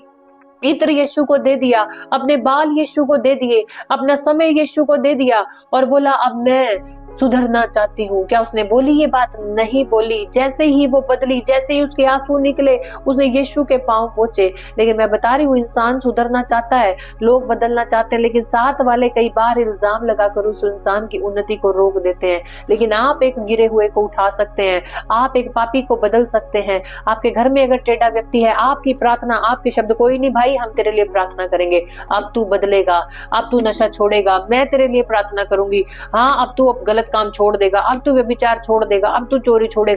इत्र यीशु को दे दिया, अपने बाल यीशु को दे दिए, अपना समय यीशु को दे दिया और बोला अब मैं सुधरना चाहती हूँ। क्या उसने बोली ये बात? नहीं बोली। जैसे ही वो बदली, जैसे ही उसके आंसू निकले, उसने यीशु के पांव पोंछे। लेकिन मैं बता रही हूँ, इंसान सुधरना चाहता है, लोग बदलना चाहते हैं, लेकिन साथ वाले कई बार इल्जाम लगाकर उस इंसान की उन्नति को रोक देते हैं। लेकिन आप एक गिरे हुए को उठा सकते हैं, आप एक पापी को बदल सकते हैं। आपके घर में अगर टेढ़ा व्यक्ति है, आपकी प्रार्थना, आपके शब्द, कोई नहीं भाई हम तेरे लिए प्रार्थना करेंगे, अब तू बदलेगा, अब तू नशा छोड़ेगा, मैं तेरे लिए प्रार्थना करूंगी, हाँ अब तू अब गलत काम छोड़ देगा, अब तू व्यभिचार छोड़ देगा, अब तू चोरी छोड़ेगा।